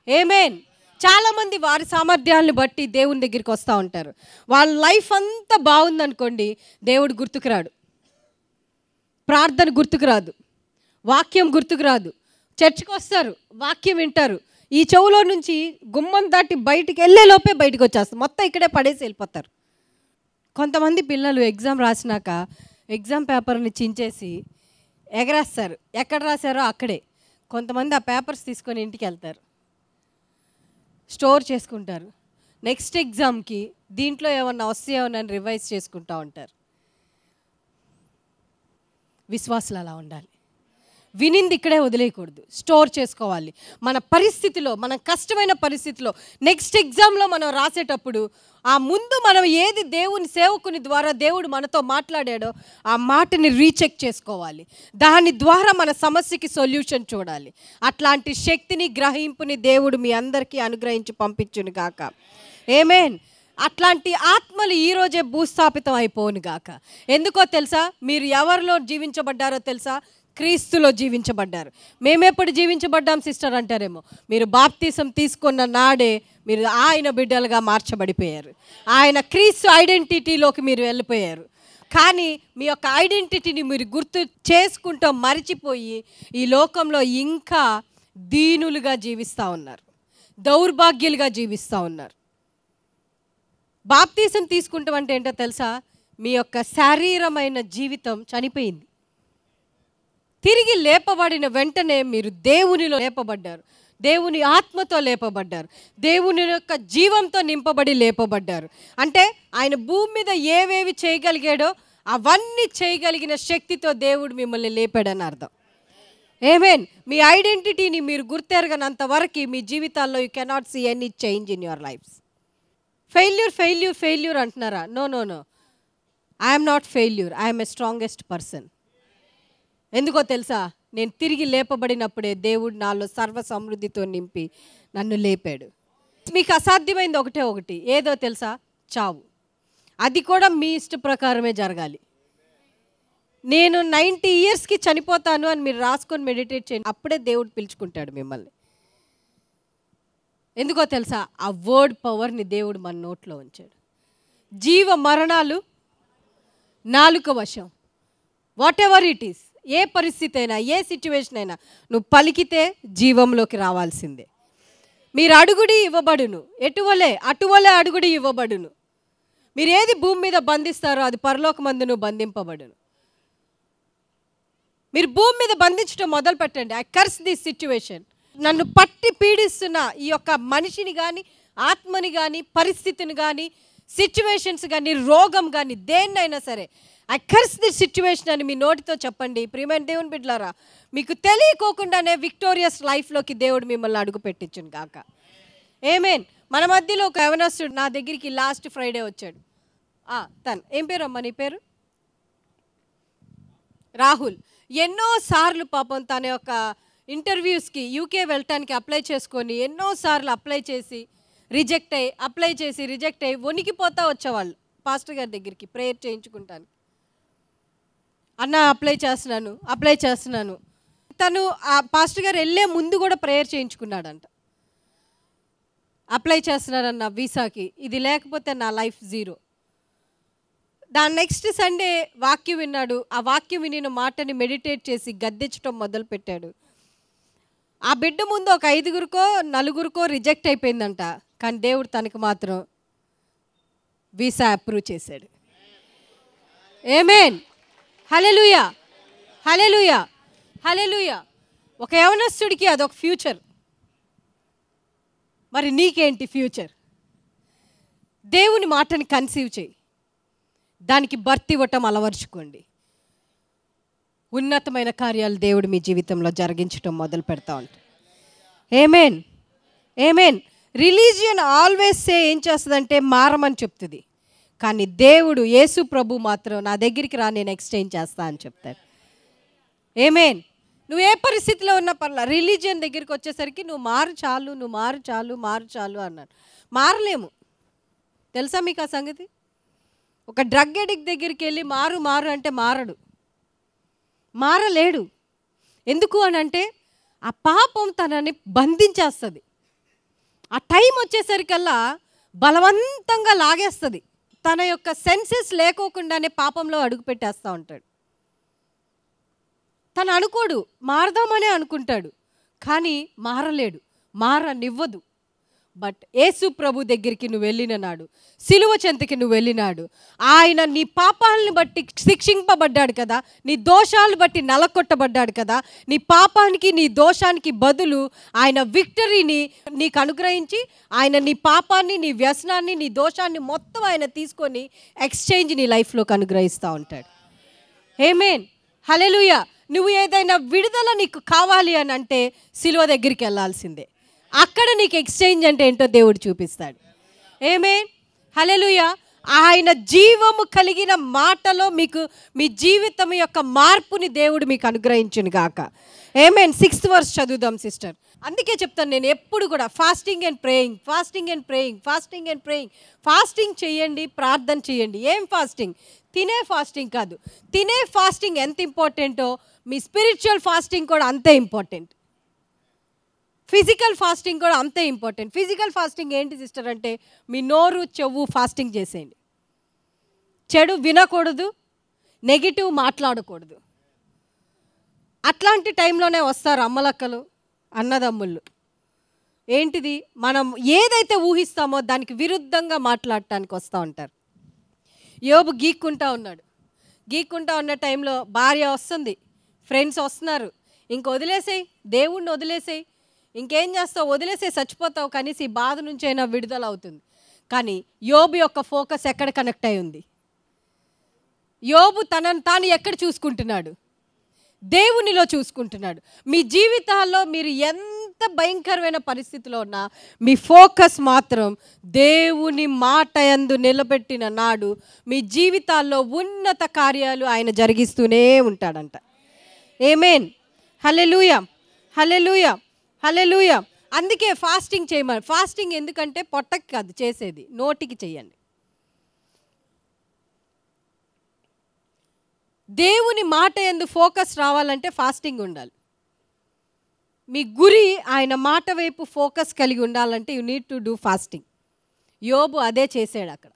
ఆమేన్. చాలామంది వారి సామర్థ్యాలను బట్టి దేవుని దగ్గరికి వస్తూ ఉంటారు. వాళ్ళ లైఫ్ అంతా బాగుందనుకోండి, దేవుడు గుర్తుకు రాడు, ప్రార్థన గుర్తుకు రాదు, వాక్యం గుర్తుకు రాదు. చర్చికి వస్తారు, వాక్యం వింటారు, ఈ చెవులో నుంచి గుమ్మం దాటి బయటికి వెళ్ళేలోపే బయటకు వచ్చేస్తారు, మొత్తం ఇక్కడే పడేసి వెళ్ళిపోతారు. కొంతమంది పిల్లలు ఎగ్జామ్ రాసినాక ఎగ్జామ్ పేపర్ని చించేసి ఎగరేస్తారు, ఎక్కడ రాశారో అక్కడే. కొంతమంది ఆ పేపర్స్ తీసుకొని ఇంటికి వెళ్తారు, స్టోర్ చేసుకుంటారు. నెక్స్ట్ ఎగ్జామ్కి దీంట్లో ఏమన్నా వస్తాయోనని రివైజ్ చేసుకుంటూ ఉంటారు. విశ్వాసులు అలా ఉండాలి. వినింది ఇక్కడే వదిలేయకూడదు, స్టోర్ చేసుకోవాలి. మన పరిస్థితిలో, మన కష్టమైన పరిస్థితిలో నెక్స్ట్ ఎగ్జామ్లో మనం రాసేటప్పుడు ఆ ముందు మనం ఏది దేవుని సేవకుని ద్వారా దేవుడు మనతో మాట్లాడాడో ఆ మాటని రీచెక్ చేసుకోవాలి. దాని ద్వారా మన సమస్యకి సొల్యూషన్ చూడాలి. అట్లాంటి శక్తిని, గ్రహింపుని దేవుడు మీ అందరికీ అనుగ్రహించి పంపించును గాక. ఆమేన్. అట్లాంటి ఆత్మలు ఈరోజే భూస్థాపితం అయిపోను గాక. ఎందుకో తెలుసా? మీరు ఎవరిలో జీవించబడ్డారో తెలుసా? క్రీస్తులో జీవించబడ్డారు. మేమెప్పుడు జీవించబడ్డాం సిస్టర్ అంటారేమో. మీరు బాప్తీసం తీసుకున్న నాడే మీరు ఆయన బిడ్డలుగా మార్చబడిపోయారు. ఆయన క్రీస్తు ఐడెంటిటీలోకి మీరు వెళ్ళిపోయారు. కానీ మీ యొక్క ఐడెంటిటీని మీరు గుర్తు చేసుకుంటూ మరిచిపోయి ఈ లోకంలో ఇంకా దీనులుగా జీవిస్తూ ఉన్నారు, దౌర్భాగ్యులుగా జీవిస్తూ ఉన్నారు. బాప్తీసం తీసుకుంటాం అంటే ఏంటో తెలుసా? మీ యొక్క శారీరమైన జీవితం చనిపోయింది, తిరిగి లేపబడిన వెంటనే మీరు దేవునిలో లేపబడ్డారు. దేవుని ఆత్మతో లేపబడ్డారు, దేవుని యొక్క జీవంతో నింపబడి లేపబడ్డారు. అంటే ఆయన భూమి మీద ఏవేవి చేయగలిగాడో అవన్నీ చేయగలిగిన శక్తితో దేవుడు మిమ్మల్ని లేపాడని అర్థం. ఆమేన్. మీ ఐడెంటిటీని మీరు గుర్తెరగనంత వరకు మీ జీవితాల్లో you cannot see any change in your lifes. Failure failure failure అంటున్నారా? No no no, I'm not failure, I'm a strongest person. ఎందుకో తెలుసా? నేను తిరిగి లేపబడినప్పుడే దేవుడు నాలో సర్వ సమృద్ధితో నింపి నన్ను లేపాడు. మీకు అసాధ్యమైంది ఒకటే ఒకటి, ఏదో తెలుసా? చావు. అది కూడా మీ ఇష్ట ప్రకారమే జరగాలి. నేను 90 ఇయర్స్కి చనిపోతాను అని మీరు రాసుకొని మెడిటేట్ చేయండి, అప్పుడే దేవుడు పిలుచుకుంటాడు మిమ్మల్ని. ఎందుకో తెలుసా? ఆ వర్డ్ పవర్ని దేవుడు మన నోట్లో ఉంచాడు. జీవ మరణాలు నాలుక వశం. వాట్ ఎవర్ ఇట్ ఈస్, ఏ పరిస్థితి అయినా, ఏ సిచ్యువేషన్ అయినా నువ్వు పలికితే జీవంలోకి రావాల్సిందే. మీరు అడుగుడి ఇవ్వబడును, ఎటువలే అటువలే అడుగుడి ఇవ్వబడును. మీరు ఏది భూమి మీద బంధిస్తారో అది పరలోకమందును బంధింపబడును. మీరు భూమి మీద బంధించడం మొదలు పెట్టండి. I curse this situation. నన్ను పట్టి పీడిస్తున్న ఈ యొక్క మనిషిని కానీ, ఆత్మని కానీ, పరిస్థితిని కానీ, సిచ్యువేషన్స్ కానీ, రోగం కానీ, దేన్నైనా సరే ఐ కర్స్ దిస్ సిచ్యువేషన్ అని మీ నోటితో చెప్పండి. ప్రియమైన దేవుని బిడ్డలారా, మీకు తెలియకోకుండానే విక్టోరియస్ లైఫ్లోకి దేవుడు మిమ్మల్ని అడుగు పెట్టించును గాక. ఆమేన్. మన మధ్యలో ఒక యవనస్తుడు నా దగ్గరికి లాస్ట్ ఫ్రైడే వచ్చాడు. తను ఏం పేరు అమ్మా నీ పేరు? రాహుల్. ఎన్నోసార్లు పాపం తన యొక్క ఇంటర్వ్యూస్కి యూకే వెళ్ళటానికి అప్లై చేసుకొని ఎన్నోసార్లు అప్లై చేసి రిజెక్ట్ అయ్యి వణికిపోతా వచ్చేవాళ్ళు పాస్టర్ గారి దగ్గరికి ప్రేయర్ చేయించుకుంటాను. అన్న అప్లై చేస్తున్నాను. తను ఆ పాస్టర్ గారు వెళ్ళే ముందు కూడా ప్రేయర్ చేయించుకున్నాడంట. అప్లై చేస్తున్నారన్న వీసాకి, ఇది లేకపోతే నా లైఫ్ జీరో. దాని నెక్స్ట్ సండే వాక్యం విన్నాడు. ఆ వాక్యం వినిన మాటని మెడిటేట్ చేసి గద్దించడం మొదలుపెట్టాడు. ఆ బిడ్డ ముందు ఒక 5గురికో 4గురికో రిజెక్ట్ అయిపోయిందంట. కానీ దేవుడు తనకు మాత్రం వీసా అప్రూవ్ చేశాడు. ఆమేన్. హల్లెలూయా, హల్లెలూయా, హల్లెలూయా. ఒక యవనస్తుడికి అదొక ఫ్యూచర్. మరి నీకేంటి ఫ్యూచర్? దేవుని మాటని కన్సీవ్ చేయి, దానికి బర్త్ ఇవ్వటం అలవర్చుకోండి. ఉన్నతమైన కార్యాలు దేవుడు మీ జీవితంలో జరిగించడం మొదలు పెడతా ఉంటాడు. ఆమేన్, ఆమేన్. రిలీజియన్ ఆల్వేస్ ఏం చేస్తుందంటే మారమని చెప్తుంది. కానీ దేవుడు యేసు ప్రభు మాత్రం నా దగ్గరికి రా, నేను ఎక్స్చేంజ్ చేస్తా అని చెప్తాడు. ఆమేన్. నువ్వు ఏ పరిస్థితిలో ఉన్నా పర్లా, రిలీజియన్ దగ్గరికి వచ్చేసరికి నువ్వు మారు చాలు అన్నాడు. మారలేము. తెలుసా మీకు ఆ సంగతి? ఒక డ్రగ్ అడిక్ట్ దగ్గరికి వెళ్ళి మారు అంటే మారలేడు. ఎందుకు అని అంటే ఆ పాపం తనని బంధించేస్తుంది. ఆ టైం వచ్చేసరికల్లా బలవంతంగా లాగేస్తుంది. తన యొక్క సెన్సెస్ లేకోకుండానే పాపంలో అడుగు పెట్టేస్తూ ఉంటాడు. తను అనుకోడు, మారదామనే అనుకుంటాడు, కానీ మారలేడు, మారనివ్వదు. బట్ యేసు ప్రభు దగ్గరికి నువ్వు వెళ్ళిన నాడు, సిలువ చెంతకి నువ్వు వెళ్ళినాడు, ఆయన నీ పాపాలను బట్టి శిక్షింపబడ్డాడు కదా, నీ దోషాలను బట్టి నలకొట్టబడ్డాడు కదా. నీ పాపానికి నీ దోషానికి బదులు ఆయన విక్టరీని నీకు అనుగ్రహించి, ఆయన నీ పాపాన్ని, నీ వ్యసనాన్ని, నీ దోషాన్ని మొత్తం ఆయన తీసుకొని ఎక్స్చేంజ్ నీ లైఫ్లోకి అనుగ్రహిస్తూ ఉంటాడు. ఆమేన్, హల్లెలూయా. నువ్వు ఏదైనా విడుదల నీకు కావాలి అని అంటే సిలువ దగ్గరికి వెళ్ళాల్సిందే. అక్కడ నీకు ఎక్స్చేంజ్ అంటే ఏంటో దేవుడు చూపిస్తాడు. ఆమేన్, హల్లెలూయా. ఆయన జీవము కలిగిన మాటలో మీకు మీ జీవితం యొక్క మార్పుని దేవుడు మీకు అనుగ్రహించును గాక. ఆమేన్. 6th verse చదువుదాం సిస్టర్. అందుకే చెప్తాను నేను ఎప్పుడు కూడా ఫాస్టింగ్ అండ్ ప్రేయింగ్. ఫాస్టింగ్ చేయండి, ప్రార్థన చేయండి. ఏం ఫాస్టింగ్? తినే ఫాస్టింగ్ కాదు. తినే ఫాస్టింగ్ ఎంత ఇంపార్టెంటో మీ స్పిరిచువల్ ఫాస్టింగ్ కూడా అంతే ఇంపార్టెంట్. ఫిజికల్ ఫాస్టింగ్ కూడా అంతే ఇంపార్టెంట్. ఫిజికల్ ఫాస్టింగ్ ఏంటి సిస్టర్ అంటే మీ నోరు చెవు ఫాస్టింగ్ చేసేయండి. చెడు వినకూడదు, నెగిటివ్ మాట్లాడకూడదు. అట్లాంటి టైంలోనే వస్తారు అమ్మలక్కలు, అన్నదమ్ముళ్ళు. ఏంటిది? మనం ఏదైతే ఊహిస్తామో దానికి విరుద్ధంగా మాట్లాడటానికి వస్తూ ఉంటారు. యోబు గీక్కుంటా ఉన్న టైంలో భార్య వస్తుంది, ఫ్రెండ్స్ వస్తున్నారు, ఇంక వదిలేసేయి, దేవుణ్ణి వదిలేసేయి, ఇంకేం చేస్తావు, వదిలేసే చచ్చిపోతావు, కనీసం ఈ బాధ నుంచి అయినా విడుదల అవుతుంది. కానీ యోబు యొక్క ఫోకస్ ఎక్కడ కనెక్ట్ అయి ఉంది? యోబు తనను తాను ఎక్కడ చూసుకుంటున్నాడు? దేవునిలో చూసుకుంటున్నాడు. మీ జీవితాల్లో మీరు ఎంత భయంకరమైన పరిస్థితిలో ఉన్నా మీ ఫోకస్ మాత్రం దేవుని మాట యందు నిలబెట్టిన నాడు మీ జీవితాల్లో ఉన్నత కార్యాలు ఆయన జరిగిస్తూనే ఉంటాడంట. ఆమేన్. హల్లెలూయా, హల్లెలూయా, హల్లెలూయా. అందుకే ఫాస్టింగ్ చేయమని. ఫాస్టింగ్ ఎందుకంటే పొట్టకి కాదు చేసేది, నోటికి చెయ్యండి. దేవుని మాట యందు ఫోకస్ రావాలంటే ఫాస్టింగ్ ఉండాలి. మీ గురి ఆయన మాట వైపు ఫోకస్ కలిగి ఉండాలంటే you need to do fasting. యోబు అదే చేశాడు. అక్కడ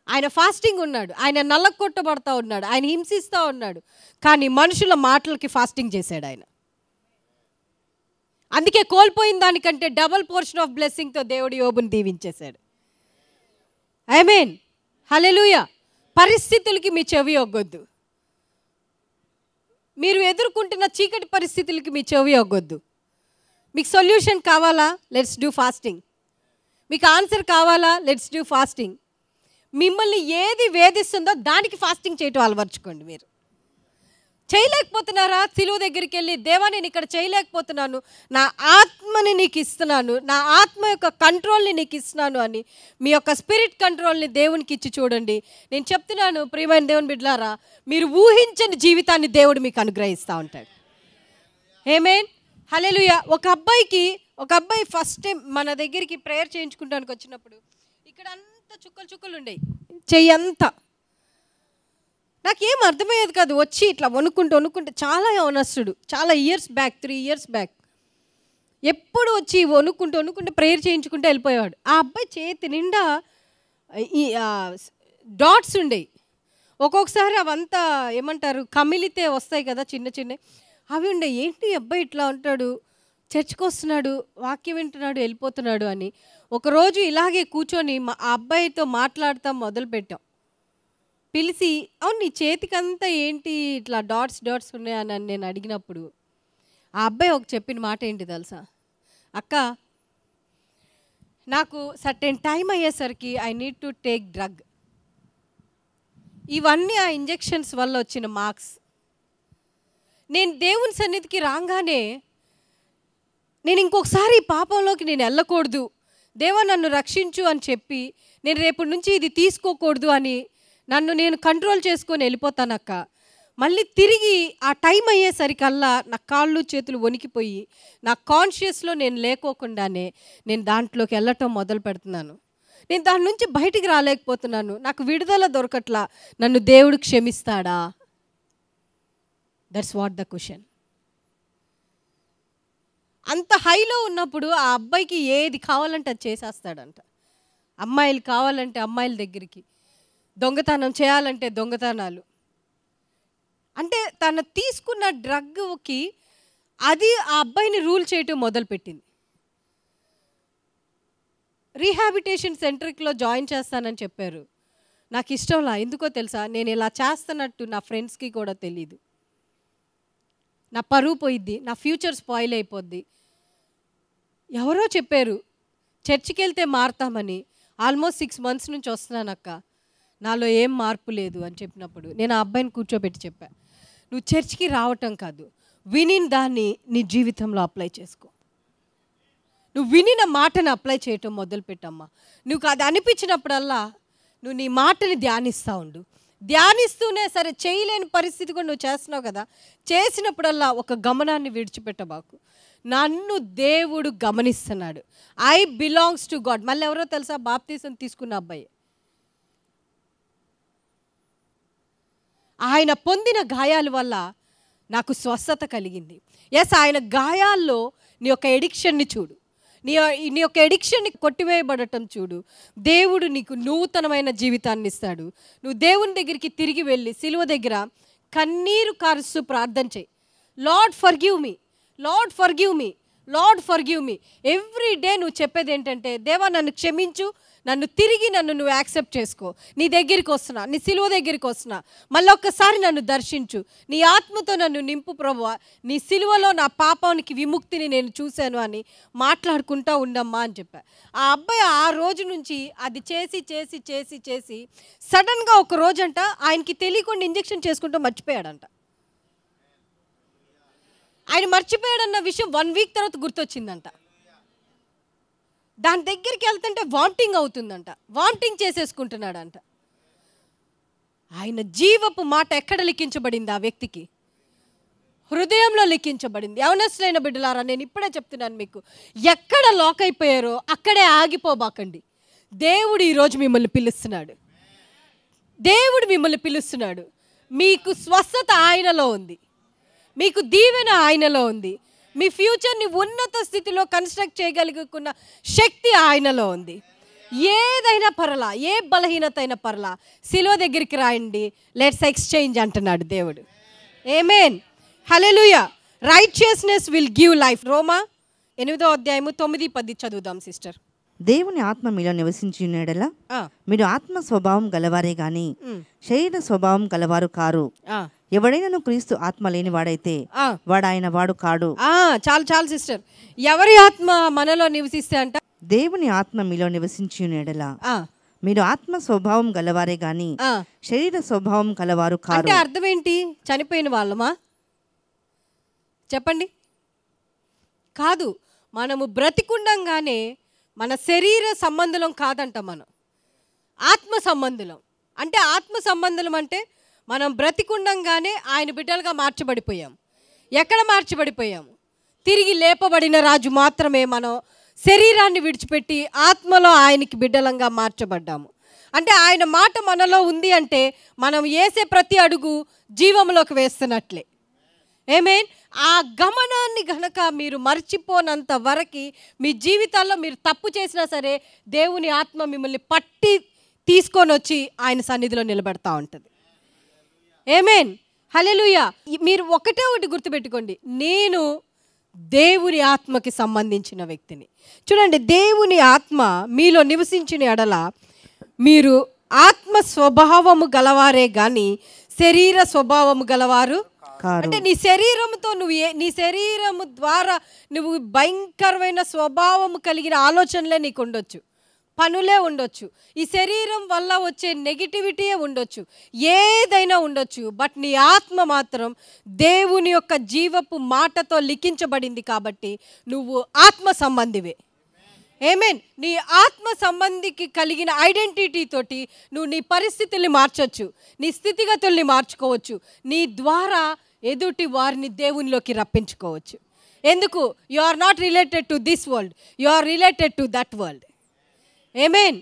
ఆయన ఫాస్టింగ్ ఉన్నాడు, ఆయన నల్లకొట్టబడతా ఉన్నాడు, ఆయన హింసిస్తూ ఉన్నాడు, కానీ మనుషుల మాటలకి ఫాస్టింగ్ చేశాడు ఆయన. అందుకే కోల్పోయిన దానికంటే డబుల్ పోర్షన్ ఆఫ్ బ్లెస్సింగ్తో దేవుడు యోబుని దీవించేశాడు. ఆమేన్. హల్లెలూయా. పరిస్థితులకి మీ చెవి ఒగ్గొద్దు. మీరు ఎదుర్కొంటున్న చీకటి పరిస్థితులకి మీ చెవి ఒగ్గొద్దు. మీకు సొల్యూషన్ కావాలా? Let's do fasting. మీకు ఆన్సర్ కావాలా? Let's do fasting. మిమ్మల్ని ఏది వేధిస్తుందో దానికి ఫాస్టింగ్ చేయటం అలవర్చుకోండి. మీరు చేయలేకపోతున్నారా? సిలువ దగ్గరికి వెళ్ళి, దేవా నేను ఇక్కడ చేయలేకపోతున్నాను, నా ఆత్మని నీకు ఇస్తున్నాను, నా ఆత్మ యొక్క కంట్రోల్ని నీకు ఇస్తున్నాను అని మీ యొక్క స్పిరిట్ కంట్రోల్ని దేవునికి ఇచ్చి చూడండి. నేను చెప్తున్నాను ప్రియమైన దేవుని బిడ్డలారా, మీరు ఊహించని జీవితాన్ని దేవుడు మీకు అనుగ్రహిస్తూ ఉంటాడు. ఆమేన్. హల్లెలూయా. ఒక అబ్బాయి ఫస్ట్ టైం మన దగ్గరికి ప్రేయర్ చేయించుకుంటానికి వచ్చినప్పుడు ఇక్కడ అంతా చుక్కలు ఉండేవి, చెయ్యి అంతా. నాకేం అర్థమయ్యేది కాదు. వచ్చి ఇట్లా వణుకుంటే చాలా యవనస్తుడు, చాలా ఇయర్స్ బ్యాక్, 3 years బ్యాక్, ఎప్పుడు వచ్చి వణుకుంటూ ప్రేయర్ చేయించుకుంటూ వెళ్ళిపోయేవాడు. ఆ అబ్బాయి చేతి నిండా ఈ డాట్స్ ఉండేవి. ఒక్కొక్కసారి అవంతా ఏమంటారు, కమిలితే వస్తాయి కదా చిన్న అవి ఉండే. ఏంటి అబ్బాయి ఇట్లా ఉంటాడు, చర్చ్కి వస్తున్నాడు, వాక్యం వింటున్నాడు, వెళ్ళిపోతున్నాడు అని. ఒకరోజు ఇలాగే కూర్చొని ఆ అబ్బాయితో మాట్లాడతాం మొదలుపెట్టాం. పిలిచి, అవును నీ చేతికంతా ఏంటి ఇట్లా డాట్స్ ఉన్నాయని నేను అడిగినప్పుడు ఆ అబ్బాయి ఒక చెప్పిన మాట ఏంటి తెలుసా? అక్క, నాకు సర్టెన్ టైం అయ్యేసరికి I need to take drug. ఇవన్నీ ఆ ఇంజెక్షన్స్ వల్ల వచ్చిన మార్క్స్. నేను దేవుని సన్నిధికి రాగానే నేను ఇంకొకసారి ఈ పాపంలోకి నేను వెళ్ళకూడదు, దేవా నన్ను రక్షించు అని చెప్పి నేను రేపటి నుంచి ఇది తీసుకోకూడదు అని నన్ను నేను కంట్రోల్ చేసుకొని వెళ్ళిపోతానక్క. మళ్ళీ తిరిగి ఆ టైం అయ్యేసరికల్లా నా కాళ్ళు చేతులు వణికిపోయి నా కాన్షియస్లో నేను లేకోకుండానే నేను దాంట్లోకి వెళ్ళటం మొదలు పెడుతున్నాను. నేను దాని నుంచి బయటికి రాలేకపోతున్నాను, నాకు విడుదల దొరకట్లా. నన్ను దేవుడు క్షమిస్తాడా? That's what the question. అంత హైలో ఉన్నప్పుడు ఆ అబ్బాయికి ఏది కావాలంటే అది చేసేస్తాడంట. అమ్మాయిలు కావాలంటే అమ్మాయిల దగ్గరికి, దొంగతనం చేయాలంటే దొంగతనాలు. అంటే తను తీసుకున్న డ్రగ్కి అది ఆ అబ్బాయిని రూల్ చేయటం మొదలుపెట్టింది. రీహాబిటేషన్ సెంటర్లో జాయిన్ చేస్తానని చెప్పారు. నాకు ఇష్టంలా. ఎందుకో తెలుసా, నేను ఇలా చేస్తున్నట్టు నా ఫ్రెండ్స్కి కూడా తెలీదు. నా పరువు పోయిద్ది, నా ఫ్యూచర్ స్పాయిల్ అయిపోద్ది. ఎవరో చెప్పారు చర్చికి వెళ్తే మారుతామని. ఆల్మోస్ట్ 6 months నుంచి వస్తున్నానక్క, నాలో ఏం మార్పు లేదు అని చెప్పినప్పుడు నేను ఆ అబ్బాయిని కూర్చోబెట్టి చెప్పా, నువ్వు చర్చికి రావటం కాదు, వినిన దాన్ని నీ జీవితంలో అప్లై చేసుకో. నువ్వు వినిన మాటను అప్లై చేయటం మొదలుపెట్టమ్మా. నువ్వు అది అనిపించినప్పుడల్లా నువ్వు నీ మాటని ధ్యానిస్తూ ఉండు. ధ్యానిస్తూనే సరే చేయలేని పరిస్థితి కూడా నువ్వు చేస్తున్నావు కదా, చేసినప్పుడల్లా ఒక గమనాన్ని విడిచిపెట్టబాకు. నన్ను దేవుడు గమనిస్తున్నాడు, ఐ బిలాంగ్స్ టు గాడ్. మళ్ళీ ఎవరో తెలుసా, బాప్తీసం తీసుకున్న అబ్బాయి. ఆయన పొందిన గాయాల వల్ల నాకు స్వస్థత కలిగింది. ఎస్, ఆయన గాయాల్లో నీ యొక్క ఎడిక్షన్ని చూడు, నీ యొక్క ఎడిక్షన్ని కొట్టివేయబడటం చూడు. దేవుడు నీకు నూతనమైన జీవితాన్ని ఇస్తాడు. నువ్వు దేవుని దగ్గరికి తిరిగి వెళ్ళి సిలువ దగ్గర కన్నీరు కారుస్తూ ప్రార్థన చేయి. Lord forgive me, lord forgive me, lord forgive me. Every day నువ్వు చెప్పేది ఏంటంటే, దేవా నన్ను క్షమించు, నన్ను నువ్వు యాక్సెప్ట్ చేసుకో. నీ దగ్గరికి వస్తున్నా, నీ సిలువ దగ్గరికి వస్తున్నా, మళ్ళీ ఒక్కసారి నన్ను దర్శించు, నీ ఆత్మతో నన్ను నింపు ప్రభువా, నీ సిలువలో నా పాపానికి విముక్తిని నేను చూశాను అని మాట్లాడుకుంటా ఉండమ్మా అని చెప్పా. ఆ అబ్బాయి ఆ రోజు నుంచి అది చేసి చేసి చేసి చేసి సడన్గా ఒక రోజంట ఆయనకి తెలియకుండా ఇంజెక్షన్ చేసుకుంటూ మర్చిపోయాడంట. ఆయన మర్చిపోయాడన్న విషయం 1 వీక్ తర్వాత గుర్తొచ్చిందంట. దాని దగ్గరికి వెళ్తుంటే వామిటింగ్ అవుతుందంట, వామిటింగ్ చేసేసుకుంటున్నాడంట. ఆయన జీవపు మాట ఎక్కడ లిఖించబడింది? ఆ వ్యక్తికి హృదయంలో లిఖించబడింది. యవనస్తులైన బిడ్డలారా, నేను ఇప్పుడే చెప్తున్నాను మీకు, ఎక్కడ లాక్ అయిపోయారో అక్కడే ఆగిపోబాకండి. దేవుడు ఈరోజు మిమ్మల్ని పిలుస్తున్నాడు. దేవుడు మిమ్మల్ని పిలుస్తున్నాడు. మీకు స్వస్థత ఆయనలో ఉంది, మీకు దీవెన ఆయనలో ఉంది, మీ ఫ్యూచర్ని ఉన్నత స్థితిలో కన్స్ట్రక్ట్ చేయగలుగుకున్న శక్తి ఆయనలో ఉంది. ఏదైనా పర్లా, ఏ బలహీనత అయినా పర్లా, సిలువ దగ్గరికి రాయండి, లెట్స్ ఎక్స్చేంజ్ అంటున్నాడు దేవుడు. Amen, hallelujah. Righteousness will give life. రోమా 8వ అధ్యాయము 9-10 చదువుదాం సిస్టర్. దేవుని ఆత్మ మీలో నివసించినడలా మీరు ఆత్మ స్వభావం గలవారే గాని శరీర స్వభావం గలవారు కారు. ఎవడైనా క్రీస్తు ఆత్మ లేని వాడైతే వాడు ఆయన వాడు కాడు. చాలు చాలు సిస్టర్. ఎవరి ఆత్మ మనలో నివసిస్తే అంట? దేవుని ఆత్మ మీలో నివసించినడలా మీరు ఆత్మ స్వభావం గలవారే గాని శరీర స్వభావం గలవారు కారు. అంటే అర్థం ఏంటి? చనిపోయిన వాళ్ళమా? చెప్పండి. కాదు, మనము బ్రతికుండంగానే మన శరీర సంబంధం కాదంట, మనం ఆత్మ సంబంధం. అంటే ఆత్మ సంబంధం అంటే మనం బ్రతికుండంగానే ఆయన బిడ్డలుగా మార్చబడిపోయాం. ఎక్కడ మార్చబడిపోయాము? తిరిగి లేపబడిన రాజు మాత్రమే మనం శరీరాన్ని విడిచిపెట్టి ఆత్మలో ఆయనకి బిడ్డలంగా మార్చబడ్డాము. అంటే ఆయన మాట మనలో ఉంది అంటే మనం వేసే ప్రతి అడుగు జీవంలోకి వేస్తున్నట్లే. ఆమేన్. ఆ గమనాన్ని గనక మీరు మర్చిపోనంత వరకు మీ జీవితాల్లో మీరు తప్పు చేసినా సరే దేవుని ఆత్మ మిమ్మల్ని పట్టి తీసుకొని వచ్చి ఆయన సన్నిధిలో నిలబెడతా ఉంటుంది. ఆమేన్, హల్లెలూయా. మీరు ఒకటే ఒకటి గుర్తుపెట్టుకోండి, నేను దేవుని ఆత్మకి సంబంధించిన వ్యక్తిని. చూడండి, దేవుని ఆత్మ మీలో నివసించిన ఎడల మీరు ఆత్మ స్వభావము గలవారే కానీ శరీర స్వభావము గలవారు. అంటే నీ శరీరంతో నీ శరీరము ద్వారా నువ్వు భయంకరమైన స్వభావము కలిగిన ఆలోచనలే నీకు ఉండొచ్చు, పనులే ఉండొచ్చు, ఈ శరీరం వల్ల వచ్చే నెగిటివిటీయే ఉండొచ్చు, ఏదైనా ఉండొచ్చు. బట్ నీ ఆత్మ మాత్రం దేవుని యొక్క జీవపు మాటతో లిఖించబడింది కాబట్టి నువ్వు ఆత్మ సంబంధివే. ఆమేన్. నీ ఆత్మ సంబంధికి కలిగిన ఐడెంటిటీ తోటి నువ్వు నీ పరిస్థితుల్ని మార్చొచ్చు, నీ స్థితిగతుల్ని మార్చుకోవచ్చు, నీ ద్వారా ఎదుటి వారిని దేవునిలోకి రప్పించుకోవచ్చు. ఎందుకు? You are not related to this world, you are related to that world. Amen,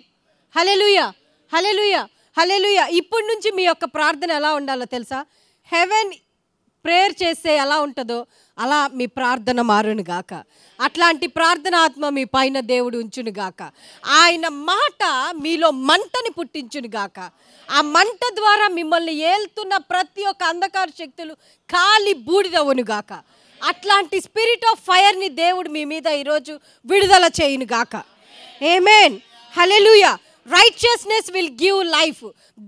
hallelujah, hallelujah, hallelujah. ఇప్పటి నుంచి మీ యొక్క ప్రార్థన ఎలా ఉండాలో తెలుసా? హెవెన్ ప్రేయర్ చేస్తే ఎలా ఉంటుందో అలా మీ ప్రార్థన మారును గాక. అట్లాంటి ప్రార్థన ఆత్మ మీ పైన దేవుడు ఉంచును గాక. ఆయన మాట మీలో మంటని పుట్టించును గాక. ఆ మంట ద్వారా మిమ్మల్ని ఏల్తున్న ప్రతి ఒక్క అంధకార శక్తులు కాలి బూడిదవును గాక. అట్లాంటి స్పిరిట్ ఆఫ్ ఫైర్ని దేవుడు మీ మీద ఈరోజు విడుదల చేయును గాక. Amen, hallelujah. Righteousness will give life.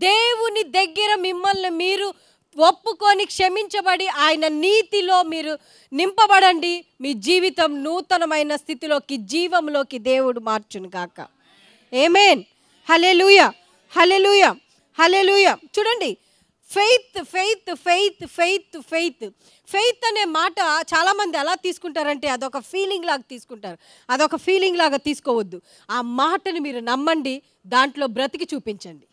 దేవుని దగ్గర మిమ్మల్ని మీరు ఒప్పుకొని క్షమించబడి ఆయన నీతిలో మీరు నింపబడండి. మీ జీవితం నూతనమైన స్థితిలోకి, జీవంలోకి దేవుడు మార్చును గాక. ఆమేన్, హల్లెలూయా, హల్లెలూయా, హల్లెలూయా. చూడండి, faith faith faith faith faith faith అనే మాట చాలామంది ఎలా తీసుకుంటారంటే అదొక ఫీలింగ్ లాగా తీసుకుంటారు. అదొక ఫీలింగ్ లాగా తీసుకోవద్దు. ఆ మాటని మీరు నమ్మండి, దాంట్లో బ్రతికి చూపించండి.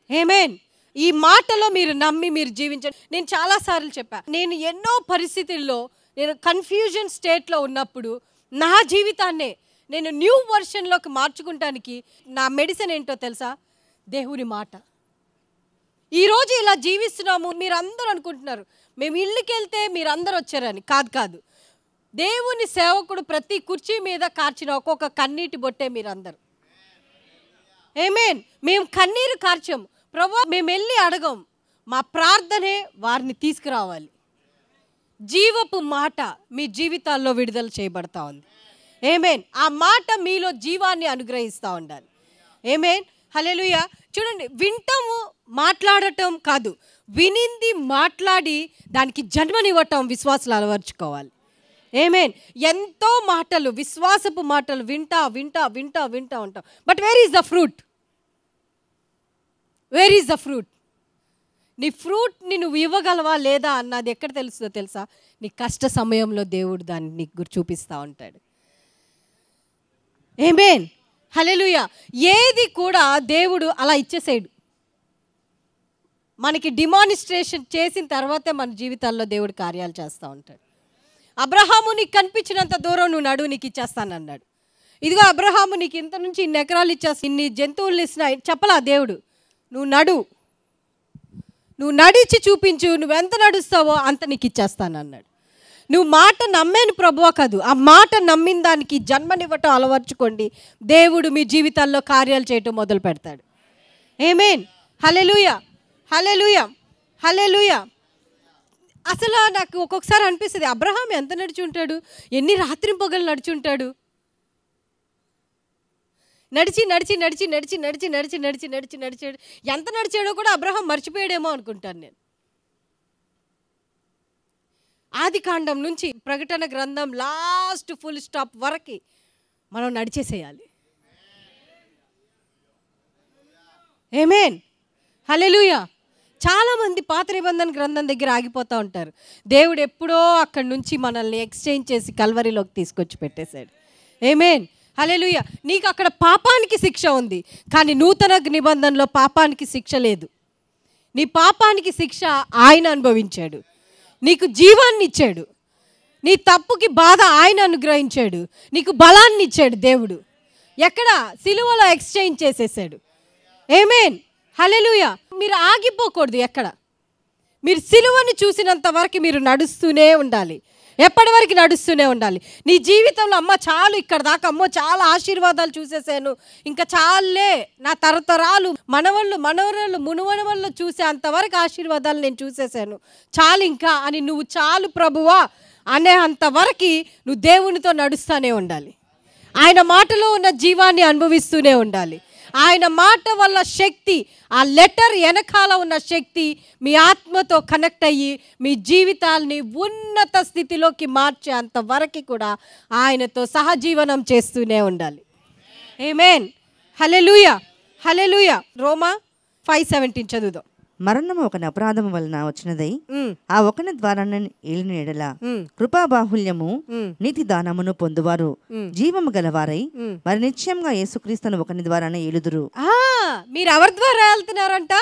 ఆమేన్. ఈ మాటలో మీరు నమ్మి మీరు జీవించండి. నేను చాలాసార్లు చెప్పాను, నేను ఎన్నో పరిస్థితుల్లో నేను కన్ఫ్యూజన్ స్టేట్లో ఉన్నప్పుడు నా జీవితాన్నే నేను న్యూ వర్షన్లోకి మార్చుకుంటానికి నా మెడిసిన్ ఏంటో తెలుసా? దేవుని మాట. ఈరోజు ఇలా జీవిస్తున్నాము. మీరు అందరూ అనుకుంటున్నారు మేము ఇళ్ళకి వెళ్తే మీరు అందరూ వచ్చారని. కాదు కాదు, దేవుని సేవకుడు ప్రతి కుర్చీ మీద కార్చిన ఒక్కొక్క కన్నీటి బొట్టే మీరందరూ. ఆమేన్. మేము కన్నీరు కార్చాము ప్రభువా, మేము వెళ్ళి అడగం, మా ప్రార్థనే వారిని తీసుకురావాలి. జీవపు మాట మీ జీవితాల్లో విడుదల చేయబడతా ఉంది. ఆమేన్. ఆ మాట మీలో జీవాన్ని అనుగ్రహిస్తూ ఉండాలి. ఆమేన్, హల్లెలూయా. చూడండి, వింటాము మాట్లాడటం కాదు, వినింది మాట్లాడి దానికి జన్మనివ్వటం విశ్వాసాలు అలవర్చుకోవాలి. ఆమేన్. ఎంతో మాటలు, విశ్వాసపు మాటలు వింటా వింటా వింటా వింటా ఉంటాం. But where is the fruit? Where is the fruit? నీ ఫ్రూట్ని నువ్వు ఇవ్వగలవా లేదా అన్నది ఎక్కడ తెలుస్తుందో తెలుసా? నీ కష్ట సమయంలో దేవుడు దాన్ని నీకు చూపిస్తూ ఉంటాడు. ఆమేన్, హల్లెలూయా. ఏది కూడా దేవుడు అలా ఇచ్చేసాడు. మనకి డిమానిస్ట్రేషన్ చేసిన తర్వాతే మన జీవితాల్లో దేవుడు కార్యాలు చేస్తూ ఉంటాడు. అబ్రహాము నీకు కనిపించినంత దూరం నువ్వు నడువు, నీకు ఇచ్చేస్తానన్నాడు. ఇదిగో అబ్రహాము నీకు ఇంత నుంచి ఇన్ని ఎకరాలు ఇచ్చేస్తా, ఇన్ని జంతువులు ఇస్తున్నా చెప్పలా దేవుడు. నువ్వు నడిచి చూపించు, నువ్వెంత నడుస్తావో అంత నీకు ఇచ్చేస్తానన్నాడు. నువ్వు మాట నమ్మాను ప్రభువా కాదు, ఆ మాట నమ్మిన దానికి జన్మనివ్వటం అలవర్చుకోండి. దేవుడు మీ జీవితాల్లో కార్యాలు చేయటం మొదలు పెడతాడు. ఆమేన్, హల్లెలూయా, హల్లెలూయా, హల్లెలూయా. అసలు నాకు ఒక్కొక్కసారి అనిపిస్తుంది, అబ్రహాం ఎంత నడిచి ఉంటాడు, ఎన్ని రాత్రి పొగలు నడిచి ఉంటాడు. నడిచి నడిచి నడిచి నడిచి నడిచి నడిచి నడిచి నడిచి నడిచాడు. ఎంత నడిచాడో కూడా అబ్రహాం మర్చిపోయాడేమో అనుకుంటాను నేను. ఆది కాండం నుంచి ప్రకటన గ్రంథం లాస్ట్ ఫుల్ స్టాప్ వరకు మనం నడిచేసేయాలి. ఆమేన్, హల్లెలూయా. చాలామంది పాత నిబంధన గ్రంథం దగ్గర ఆగిపోతూ ఉంటారు. దేవుడు ఎప్పుడో అక్కడి నుంచి మనల్ని ఎక్స్చేంజ్ చేసి కల్వరిలోకి తీసుకొచ్చి పెట్టేశాడు. ఆమేన్, హల్లెలూయా. నీకు అక్కడ పాపానికి శిక్ష ఉంది, కానీ నూతన నిబంధనలో పాపానికి శిక్ష లేదు. నీ పాపానికి శిక్ష ఆయన అనుభవించాడు, నీకు జీవాన్ని ఇచ్చాడు. నీ తప్పుకి బాధ ఆయన అనుగ్రహించాడు, నీకు బలాన్ని ఇచ్చాడు దేవుడు. ఎక్కడ? సిలువలో ఎక్స్చేంజ్ చేసేసాడు. ఆమేన్, హల్లెలూయా. మీరు ఆగిపోకూడదు ఎక్కడ. మీరు సిలువను చూసినంత వరకు మీరు నడుస్తూనే ఉండాలి. ఎప్పటి వరకు నడుస్తూనే ఉండాలి. నీ జీవితంలో అమ్మ చాలు ఇక్కడ దాకా, అమ్మో చాలా ఆశీర్వాదాలు చూసేసాను, ఇంకా చాలే, నా తరతరాలు మనవళ్ళు మనవరాళ్ళు మునువనవళ్ళు చూసే అంతవరకు ఆశీర్వాదాలు నేను చూసేసాను, చాలు ఇంకా అని నువ్వు చాలు ప్రభువా అనే అంతవరకు నువ్వు దేవునితో నడుస్తూనే ఉండాలి. ఆయన మాటలో ఉన్న జీవాన్ని అనుభవిస్తూనే ఉండాలి. ఆయన మాట వల్ల శక్తి, ఆ లెటర్ వెనకాల ఉన్న శక్తి మీ ఆత్మతో కనెక్ట్ అయ్యి మీ జీవితాల్ని ఉన్నత స్థితిలోకి మార్చే అంతవరకు కూడా ఆయనతో సహజీవనం చేస్తూనే ఉండాలి. ఆమేన్, హల్లెలూయా, హల్లెలూయా. రోమా 5:17 చదువుదాం. మరణము ఒకని అపరాధము వలన వచ్చినదై ఆ ఒకని ద్వారానే ఏలిన ఎడల కృపా బాహుల్యము నీతి దానమును పొందువారు జీవము గలవారై మరి నిశ్చయంగా యేసుక్రీస్తును ఒకని ద్వారానే ఏలుదురు. మీరు ఎవరి ద్వారా వెళ్తున్నారంట?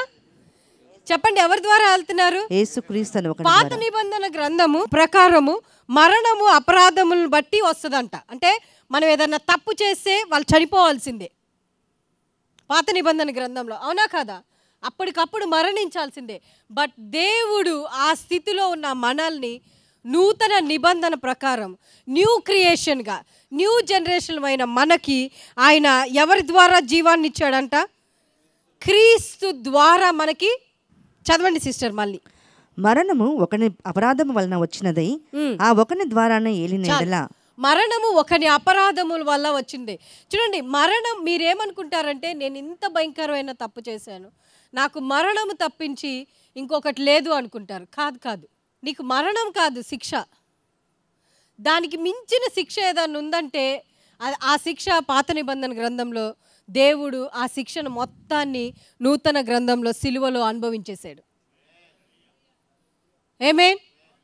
చెప్పండి, ఎవరి ద్వారా వెళ్తున్నారు? యేసుక్రీస్తును ఒకని. పాత నిబంధన గ్రంథము ప్రకారము మరణము అపరాధములను బట్టి వస్తుందంట. అంటే మనం ఏదన్నా తప్పు చేస్తే వాళ్ళు చనిపోవాల్సిందే పాత నిబంధన గ్రంథంలో, అవునా కాదా? అప్పటికప్పుడు మరణించాల్సిందే. బట్ దేవుడు ఆ స్థితిలో ఉన్న మనల్ని నూతన నిబంధన ప్రకారం న్యూ క్రియేషన్గా, న్యూ జనరేషన్ అయిన మనకి ఆయన ఎవరి ద్వారా జీవాన్ని ఇచ్చాడంట? క్రీస్తు ద్వారా మనకి. చదవండి సిస్టర్ మళ్ళీ. మరణము ఒకని అపరాధము వలన వచ్చినదై ఆ ఒకని ద్వారానే ఏలిన ఎడల. మరణము ఒకని అపరాధముల వల్ల వచ్చింది. చూడండి, మరణం మీరేమనుకుంటారంటే నేను ఇంత భయంకరమైన తప్పు చేశాను, నాకు మరణము తప్పించి ఇంకొకటి లేదు అనుకుంటారు. కాదు కాదు, నీకు మరణం కాదు శిక్ష. దానికి మించిన శిక్ష ఏదైనా ఉందంటే ఆ శిక్ష పాత నిబంధన గ్రంథంలో దేవుడు ఆ శిక్షను మొత్తాన్ని నూతన గ్రంథంలో సిలువలో అనుభవించేశాడు. ఆమేన్,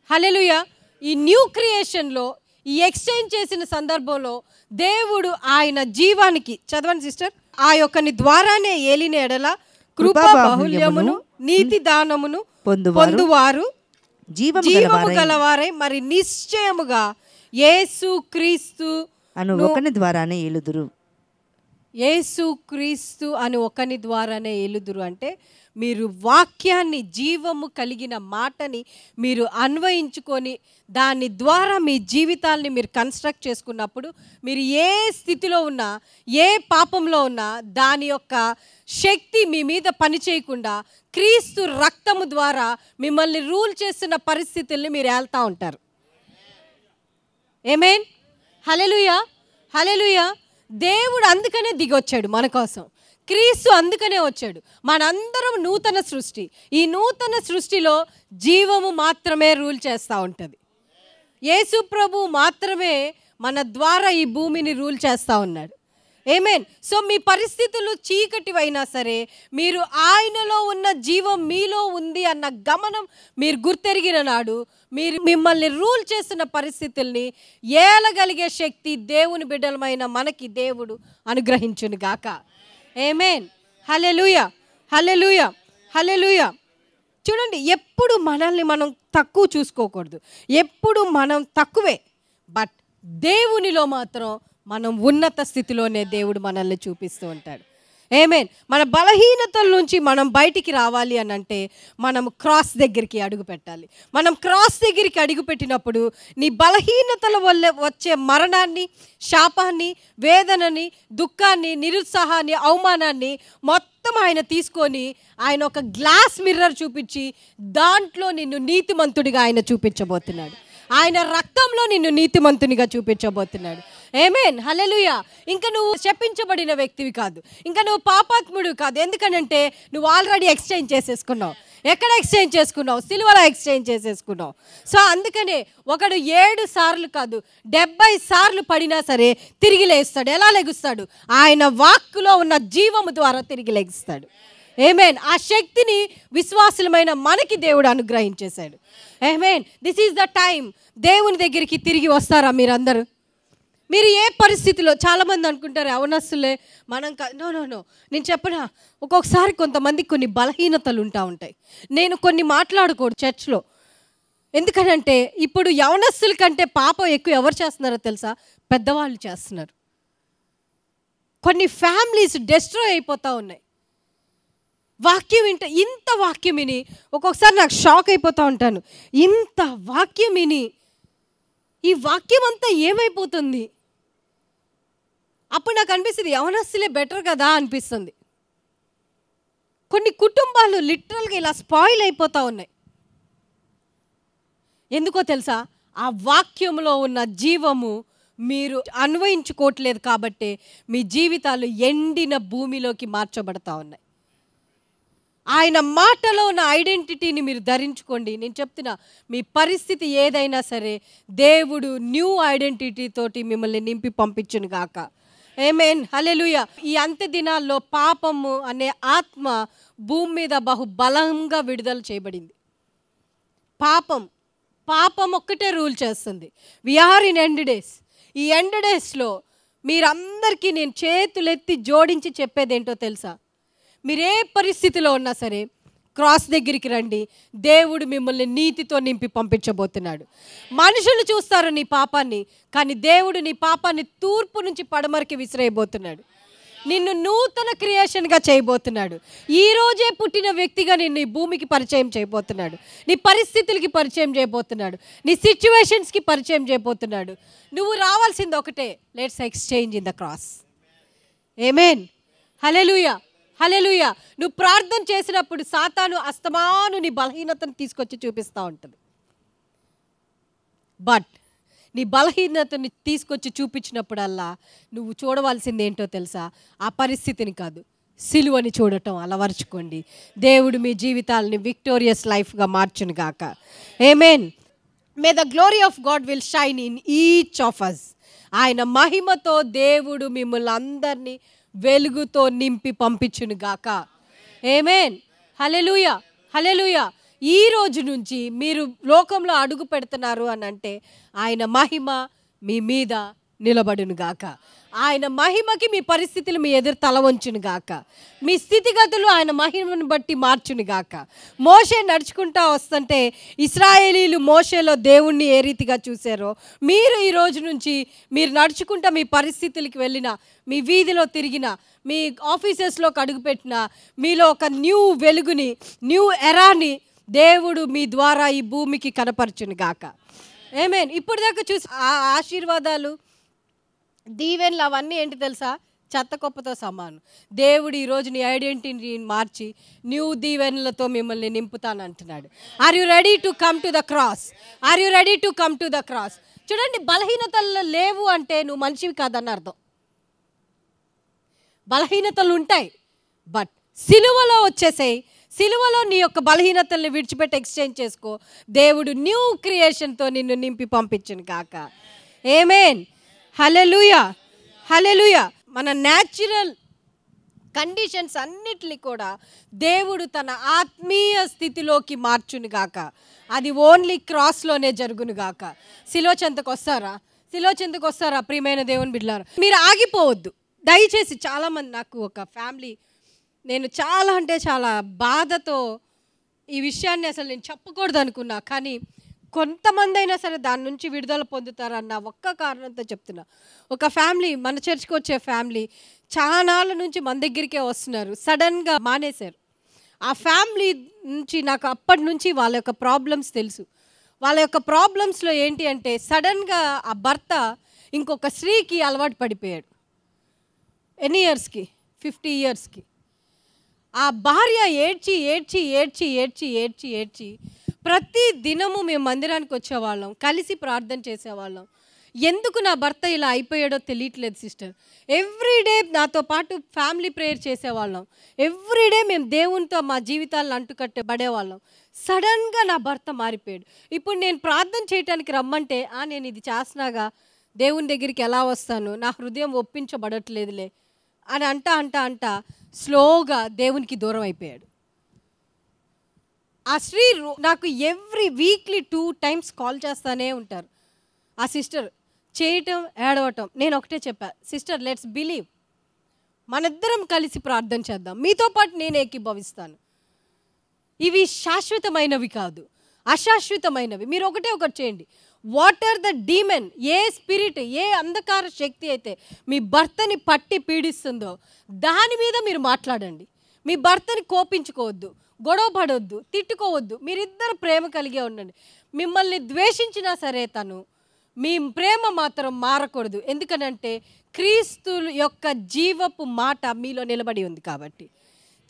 హల్లెలూయా. ఈ న్యూ క్రియేషన్లో, ఈ ఎక్స్చేంజ్ చేసిన సందర్భంలో దేవుడు ఆయన జీవానికి, చదవండి సిస్టర్, ఆ యొక్కని ద్వారానే ఏలిన ఎడల కృపా బాహుల్యమును నీతి దానమును పొందువారు జీవము గలవారై మరి నిశ్చయముగా యేసు క్రీస్తు అను ఒకని ద్వారానే ఏలుదురు. యేసు క్రీస్తు అని ఒకని ద్వారానే ఏలుదురు అంటే మీరు వాక్యాన్ని, జీవము కలిగిన మాటని మీరు అన్వయించుకొని దాని ద్వారా మీ జీవితాల్ని మీరు కన్స్ట్రక్ట్ చేసుకున్నప్పుడు మీరు ఏ స్థితిలో ఉన్నా, ఏ పాపంలో ఉన్నా దాని యొక్క శక్తి మీ మీద పనిచేయకుండా క్రీస్తు రక్తము ద్వారా మిమ్మల్ని రూల్ చేస్తున్న పరిస్థితుల్ని మీరు వెళ్తూ ఉంటారు. ఆమేన్, హల్లెలూయా, హల్లెలూయా. దేవుడు అందుకనే దిగొచ్చాడు మన కోసం. క్రీస్తు అందుకనే వచ్చాడు. మనందరం నూతన సృష్టి. ఈ నూతన సృష్టిలో జీవము మాత్రమే రూల్ చేస్తూ ఉంటుంది. యేసు ప్రభు మాత్రమే మన ద్వారా ఈ భూమిని రూల్ చేస్తూ ఉన్నాడు. ఆమేన్. సో మీ పరిస్థితులు చీకటివైనా సరే, మీరు ఆయనలో ఉన్న జీవం మీలో ఉంది అన్న గమనం మీరు గుర్తెరిగిన నాడు, మీరు మిమ్మల్ని రూల్ చేస్తున్న పరిస్థితుల్ని ఏలగలిగే శక్తి దేవుని బిడ్డలమైన మనకి దేవుడు అనుగ్రహించును గాక. ఆమేన్. హల్లెలూయా, హల్లెలూయా, హల్లెలూయా. చూడండి, ఎప్పుడు మనల్ని మనం తక్కువ చూసుకోకూడదు. ఎప్పుడు మనం తక్కువే. బట్ దేవునిలో మాత్రం మనం ఉన్నత స్థితిలోనే దేవుడు మనల్ని చూపిస్తూ ఉంటాడు. ఆమేన్. మన బలహీనతల నుంచి మనం బయటికి రావాలి అని అంటే మనం క్రాస్ దగ్గరికి అడుగు పెట్టాలి. మనం క్రాస్ దగ్గరికి అడుగు పెట్టినప్పుడు నీ బలహీనతల వల్ల వచ్చే మరణాన్ని, శాపాన్ని, వేదనని, దుఃఖాన్ని, నిరుత్సాహాన్ని, అవమానాన్ని మొత్తం ఆయన తీసుకొని ఆయన ఒక గ్లాస్ మిర్రర్ చూపించి దాంట్లో నిన్ను నీతిమంతుడిగా ఆయన చూపించబోతున్నాడు. ఆయన రక్తంలో నిన్ను నీతిమంతునిగా చూపించబోతున్నాడు. ఆమేన్. హల్లెలూయా. ఇంకా నువ్వు శపించబడిన వ్యక్తివి కాదు, ఇంకా నువ్వు పాపాత్ముడు కాదు. ఎందుకనంటే నువ్వు ఆల్రెడీ ఎక్స్చేంజ్ చేసేసుకున్నావు. ఎక్కడ ఎక్స్చేంజ్ చేసుకున్నావు? సిలువలో ఎక్స్చేంజ్ చేసేసుకున్నావు. సో అందుకనే ఒకడు 7 సార్లు కాదు 70 సార్లు పడినా సరే తిరిగి లేస్తాడు. ఎలా లెగుస్తాడు? ఆయన వాక్కులో ఉన్న జీవము ద్వారా తిరిగి లెగుస్తాడు. ఆమేన్. ఆ శక్తిని విశ్వాసులమైన మనకి దేవుడు అనుగ్రహించేశాడు. Amen. This is the time. దేవుని దగ్గరికి తిరిగి వస్తారా మీరందరూ? మీరు ఏ పరిస్థితిలో, చాలామంది అనుకుంటారు అవనస్తులే మనం నో నో నో నేను చెప్పనా, ఒక్కొక్కసారి కొంతమందికి కొన్ని బలహీనతలు ఉంటాయి. నేను కొన్ని మాట్లాడకూడదు చర్చ్లో. ఎందుకనంటే ఇప్పుడు యవనస్తుల కంటే పాపం ఎక్కువ ఎవరు చేస్తున్నారో తెలుసా? పెద్దవాళ్ళు చేస్తున్నారు. కొన్ని ఫ్యామిలీస్ డిస్ట్రాయ్ అయిపోతూ ఉన్నాయి. వాక్యం ఇంత వాక్యం విని ఒక్కొక్కసారి నాకు షాక్ అయిపోతూ ఉంటాను. ఇంత వాక్యం విని ఈ వాక్యం అంతా ఏమైపోతుంది? అప్పుడు నాకు అనిపిస్తుంది యవనస్తులే బెటర్ కదా అనిపిస్తుంది. కొన్ని కుటుంబాలు లిటరల్గా ఇలా స్పాయిల్ అయిపోతూ ఉన్నాయి. ఎందుకో తెలుసా? ఆ వాక్యంలో ఉన్న జీవము మీరు అన్వయించుకోవట్లేదు కాబట్టి మీ జీవితాలు ఎండిన భూమిలోకి మార్చబడతా ఉన్నాయి. ఆయన మాటలో ఉన్న ఐడెంటిటీని మీరు ధరించుకోండి. నేను చెప్తున్నా, మీ పరిస్థితి ఏదైనా సరే దేవుడు న్యూ ఐడెంటిటీ తోటి మిమ్మల్ని నింపి పంపించును గాక. ఆమేన్. హల్లెలూయా. ఈ అంత్య దినాల్లో పాపము అనే ఆత్మ భూమి మీద బహుబలంగా విడుదల చేయబడింది. పాపం ఒక్కటే రూల్ చేస్తుంది. We are in end days. ఈ ఎండ్ డేస్లో మీరందరికీ నేను చేతులెత్తి జోడించి చెప్పేది ఏంటో తెలుసా? మీరే పరిస్థితిలో ఉన్నా సరే క్రాస్ దగ్గరికి రండి. దేవుడు మిమ్మల్ని నీతితో నింపి పంపించబోతున్నాడు. మనుషులు చూస్తారు నీ పాపాన్ని, కానీ దేవుడు నీ పాపాన్ని తూర్పు నుంచి పడమరకి విసిరేయబోతున్నాడు. నిన్ను నూతన క్రియేషన్గా చేయబోతున్నాడు. ఈ రోజే పుట్టిన వ్యక్తిగా నిన్ను ఈ భూమికి పరిచయం చేయబోతున్నాడు. నీ పరిస్థితులకి పరిచయం చేయబోతున్నాడు. నీ సిచ్యువేషన్స్కి పరిచయం చేయబోతున్నాడు. నువ్వు రావాల్సింది ఒకటే, let's exchange in the cross. Amen. Hallelujah, hallelujah. నువ్వు ప్రార్థన చేసినప్పుడు సాతాను అస్తమాను నీ బలహీనతను తీసుకొచ్చి చూపిస్తూ ఉంటుంది. బట్ నీ బలహీనతని తీసుకొచ్చి చూపించినప్పుడల్లా నువ్వు చూడవలసింది ఏంటో తెలుసా? ఆ పరిస్థితిని కాదు, సిలువని చూడటం అలవర్చుకోండి. దేవుడు మీ జీవితాలని విక్టోరియస్ లైఫ్గా మార్చును గాక. Amen. May the glory of God will shine in each of us. ఆయన మహిమతో దేవుడు మిమ్మల్ని అందరినీ వెలుగుతో నింపి పంపించును గాక. ఆమేన్. హల్లెలూయా, హల్లెలూయా. ఈ రోజు నుంచి మీరు లోకంలో అడుగు పెడుతున్నారు అని అంటే ఆయన మహిమ మీ మీద నిలబడును గాక. ఆయన మహిమకి మీ పరిస్థితులు మీ ఎదురు తల వంచును గాక. మీ స్థితిగతులు ఆయన మహిమను బట్టి మార్చును గాక. మోషే నడుచుకుంటా వస్తుంటే ఇశ్రాయేలీలు మోషేలో దేవుణ్ణి ఏ రీతిగా చూశారో మీరు ఈ రోజు నుంచి మీరు నడుచుకుంటా మీ పరిస్థితులకి వెళ్ళిన, మీ వీధిలో తిరిగిన, మీ ఆఫీసెస్లోకి అడుగుపెట్టిన, మీలో ఒక న్యూ వెలుగుని, న్యూ ఎరాని దేవుడు మీ ద్వారా ఈ భూమికి కనపరచును గాక. ఆమేన్. ఇప్పుడు దాకా చూసి ఆశీర్వాదాలు, దీవెనలు అవన్నీ ఏంటి తెలుసా? చెత్త కుప్పతో సమానం. దేవుడు ఈరోజు నీ ఐడెంటిటీని మార్చి న్యూ దీవెనలతో మిమ్మల్ని నింపుతానంటున్నాడు. Are you ready to come to the cross? Are you ready to come to the cross? చూడండి, బలహీనతలు లేవు అంటే నువ్వు మనిషివి కాదని అర్థం. బలహీనతలు ఉంటాయి, బట్ సిలువలో వచ్చేసేయి, సిలువలో నీ యొక్క బలహీనతల్ని విడిచిపెట్టి ఎక్స్చేంజ్ చేసుకో. దేవుడు న్యూ క్రియేషన్తో నిన్ను నింపి పంపించును కాక. ఆమేన్. హల్లెలూయా, హల్లెలూయా. మన న్యాచురల్ కండిషన్స్ అన్నిటిని కూడా దేవుడు తన ఆత్మీయ స్థితిలోకి మార్చును గాక. అది ఓన్లీ క్రాస్లోనే జరుగును గాక. సిలువ చెంతకు వస్తారా? సిలువ చెంతకు వస్తారా ప్రియమైన దేవుని బిడ్డలారా? మీరు ఆగిపోవద్దు దయచేసి. చాలామంది నాకు ఒక ఫ్యామిలీ, నేను చాలా అంటే చాలా బాధతో ఈ విషయాన్ని అసలు నేను చెప్పకూడదు అనుకున్నా, కానీ కొంతమంది అయినా సరే దాని నుంచి విడుదల పొందుతారన్న ఒక్క కారణంతో చెప్తున్నా. ఒక ఫ్యామిలీ, మన చర్చ్కి వచ్చే ఫ్యామిలీ చాలా నాళ్ళ నుంచి మన దగ్గరికే వస్తున్నారు, సడన్గా మానేశారు. ఆ ఫ్యామిలీ నుంచి నాకు అప్పటి నుంచి వాళ్ళ యొక్క ప్రాబ్లమ్స్ తెలుసు. వాళ్ళ యొక్క ప్రాబ్లమ్స్లో ఏంటి అంటే సడన్గా ఆ భర్త ఇంకొక స్త్రీకి అలవాటు పడిపోయాడు. ఎన్ని ఇయర్స్కి? 50 ఇయర్స్కి. ఆ భార్య ఏడ్చి ఏడ్చి ఏడ్చి ఏడ్చి ఏడ్చి ఏడ్చి ప్రతి దినము మేము మందిరానికి వచ్చేవాళ్ళం, కలిసి ప్రార్థన చేసేవాళ్ళం. ఎందుకు నా భర్త ఇలా అయిపోయాడో తెలియట్లేదు సిస్టర్. ఎవ్రీడే నాతో పాటు ఫ్యామిలీ ప్రేయర్ చేసేవాళ్ళం, ఎవ్రీడే మేము దేవునితో మా జీవితాలను అంటుకట్టబడేవాళ్ళం. సడన్గా నా భర్త మారిపోయాడు. ఇప్పుడు నేను ప్రార్థన చేయడానికి రమ్మంటే నేను ఇది చేస్తున్నాగా దేవుని దగ్గరికి ఎలా వస్తాను, నా హృదయం ఒప్పించబడట్లేదులే అని అంటా స్లోగా దేవునికి దూరం అయిపోయాడు. ఆ స్త్రీ నాకు ఎవ్రీ వీక్లీ 2 times కాల్ చేస్తానే ఉంటారు. ఆ సిస్టర్ చేయటం ఏడవటం. నేను ఒకటే చెప్పా, సిస్టర్ లెట్స్ బిలీవ్, మనిద్దరం కలిసి ప్రార్థన చేద్దాం, మీతో పాటు నేను ఏకీభవిస్తాను. ఇవి శాశ్వతమైనవి కాదు, అశాశ్వతమైనవి. మీరు ఒకటి చేయండి. వాట్ ఆర్ ద డీమన్, ఏ స్పిరిట్, ఏ అంధకార శక్తి అయితే మీ భర్తని పట్టి పీడిస్తుందో దాని మీద మీరు మాట్లాడండి. మీ భర్తని కోపించుకోవద్దు, గొడవ పడవద్దు, తిట్టుకోవద్దు. మీరిద్దరు ప్రేమ కలిగే ఉండండి. మిమ్మల్ని ద్వేషించినా సరే తను, మీ ప్రేమ మాత్రం మారకూడదు. ఎందుకనంటే క్రీస్తు యొక్క జీవపు మాట మీలో నిలబడి ఉంది కాబట్టి.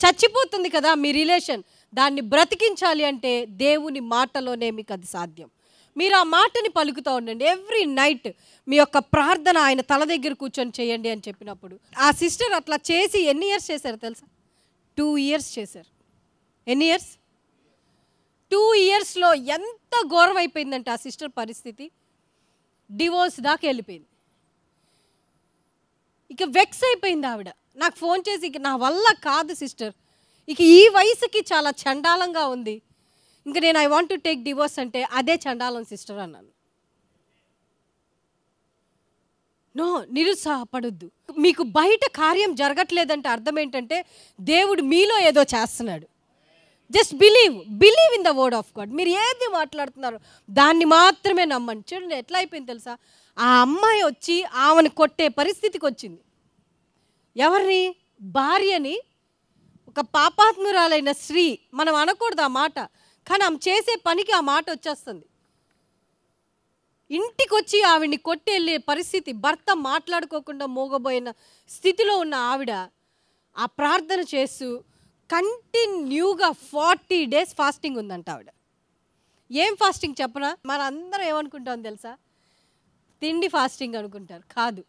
చచ్చిపోతుంది కదా మీ రిలేషన్, దాన్ని బ్రతికించాలి అంటే దేవుని మాటలోనే మీకు అది సాధ్యం. మీరు ఆ మాటని పలుకుతూ ఉండండి. ఎవ్రీ నైట్ మీ యొక్క ప్రార్థన ఆయన తల దగ్గర కూర్చొని చేయండి అని చెప్పినప్పుడు ఆ సిస్టర్ అట్లా చేసి ఎన్ని ఇయర్స్ చేశారు తెలుసా? 2 years చేశారు. ఎన్ని ఇయర్స్? 2 yearsలో ఎంత ఘోరం అయిపోయిందంటే ఆ సిస్టర్ పరిస్థితి, డివోర్స్ దాకా వెళ్ళిపోయింది. ఇక వెక్స్ అయిపోయింది ఆవిడ. నాకు ఫోన్ చేసి ఇక నా వల్ల కాదు సిస్టర్, ఇక ఈ వయసుకి చాలా చండాలంగా ఉంది, ఇంకా నేను I want to take divorce అంటే అదే చండాలం సిస్టర్ అన్నాను. నో, నిరుత్సాహపడొద్దు. మీకు బయట కార్యం జరగట్లేదంటే అర్థం ఏంటంటే దేవుడు మీలో ఏదో చేస్తున్నాడు. Just believe in the word of God. మీరు ఏది మాట్లాడుతున్నారో దాన్ని మాత్రమే నమ్మండి. చూడండి ఎట్లా అయిపోయింది తెలుసా, ఆ అమ్మాయి వచ్చి ఆమెను కొట్టే పరిస్థితికి వచ్చింది. ఎవరిని? భార్యని. ఒక పాపాత్మురాలైన స్త్రీ, మనం అనకూడదు ఆ మాట, కానీ ఆమె చేసే పనికి ఆ మాట వచ్చేస్తుంది. ఇంటికి వచ్చి ఆవిడ్ని కొట్టి వెళ్ళే పరిస్థితి, భర్త మాట్లాడుకోకుండా మోగబోయిన స్థితిలో ఉన్న ఆవిడ ఆ ప్రార్థన చేస్తూ కంటిన్యూగా 40 days ఫాస్టింగ్ ఉందంట ఆవిడ. ఏం ఫాస్టింగ్ చెప్పనా? మన అందరం ఏమనుకుంటాం తెలుసా? తిండి ఫాస్టింగ్ అనుకుంటారు. కాదు,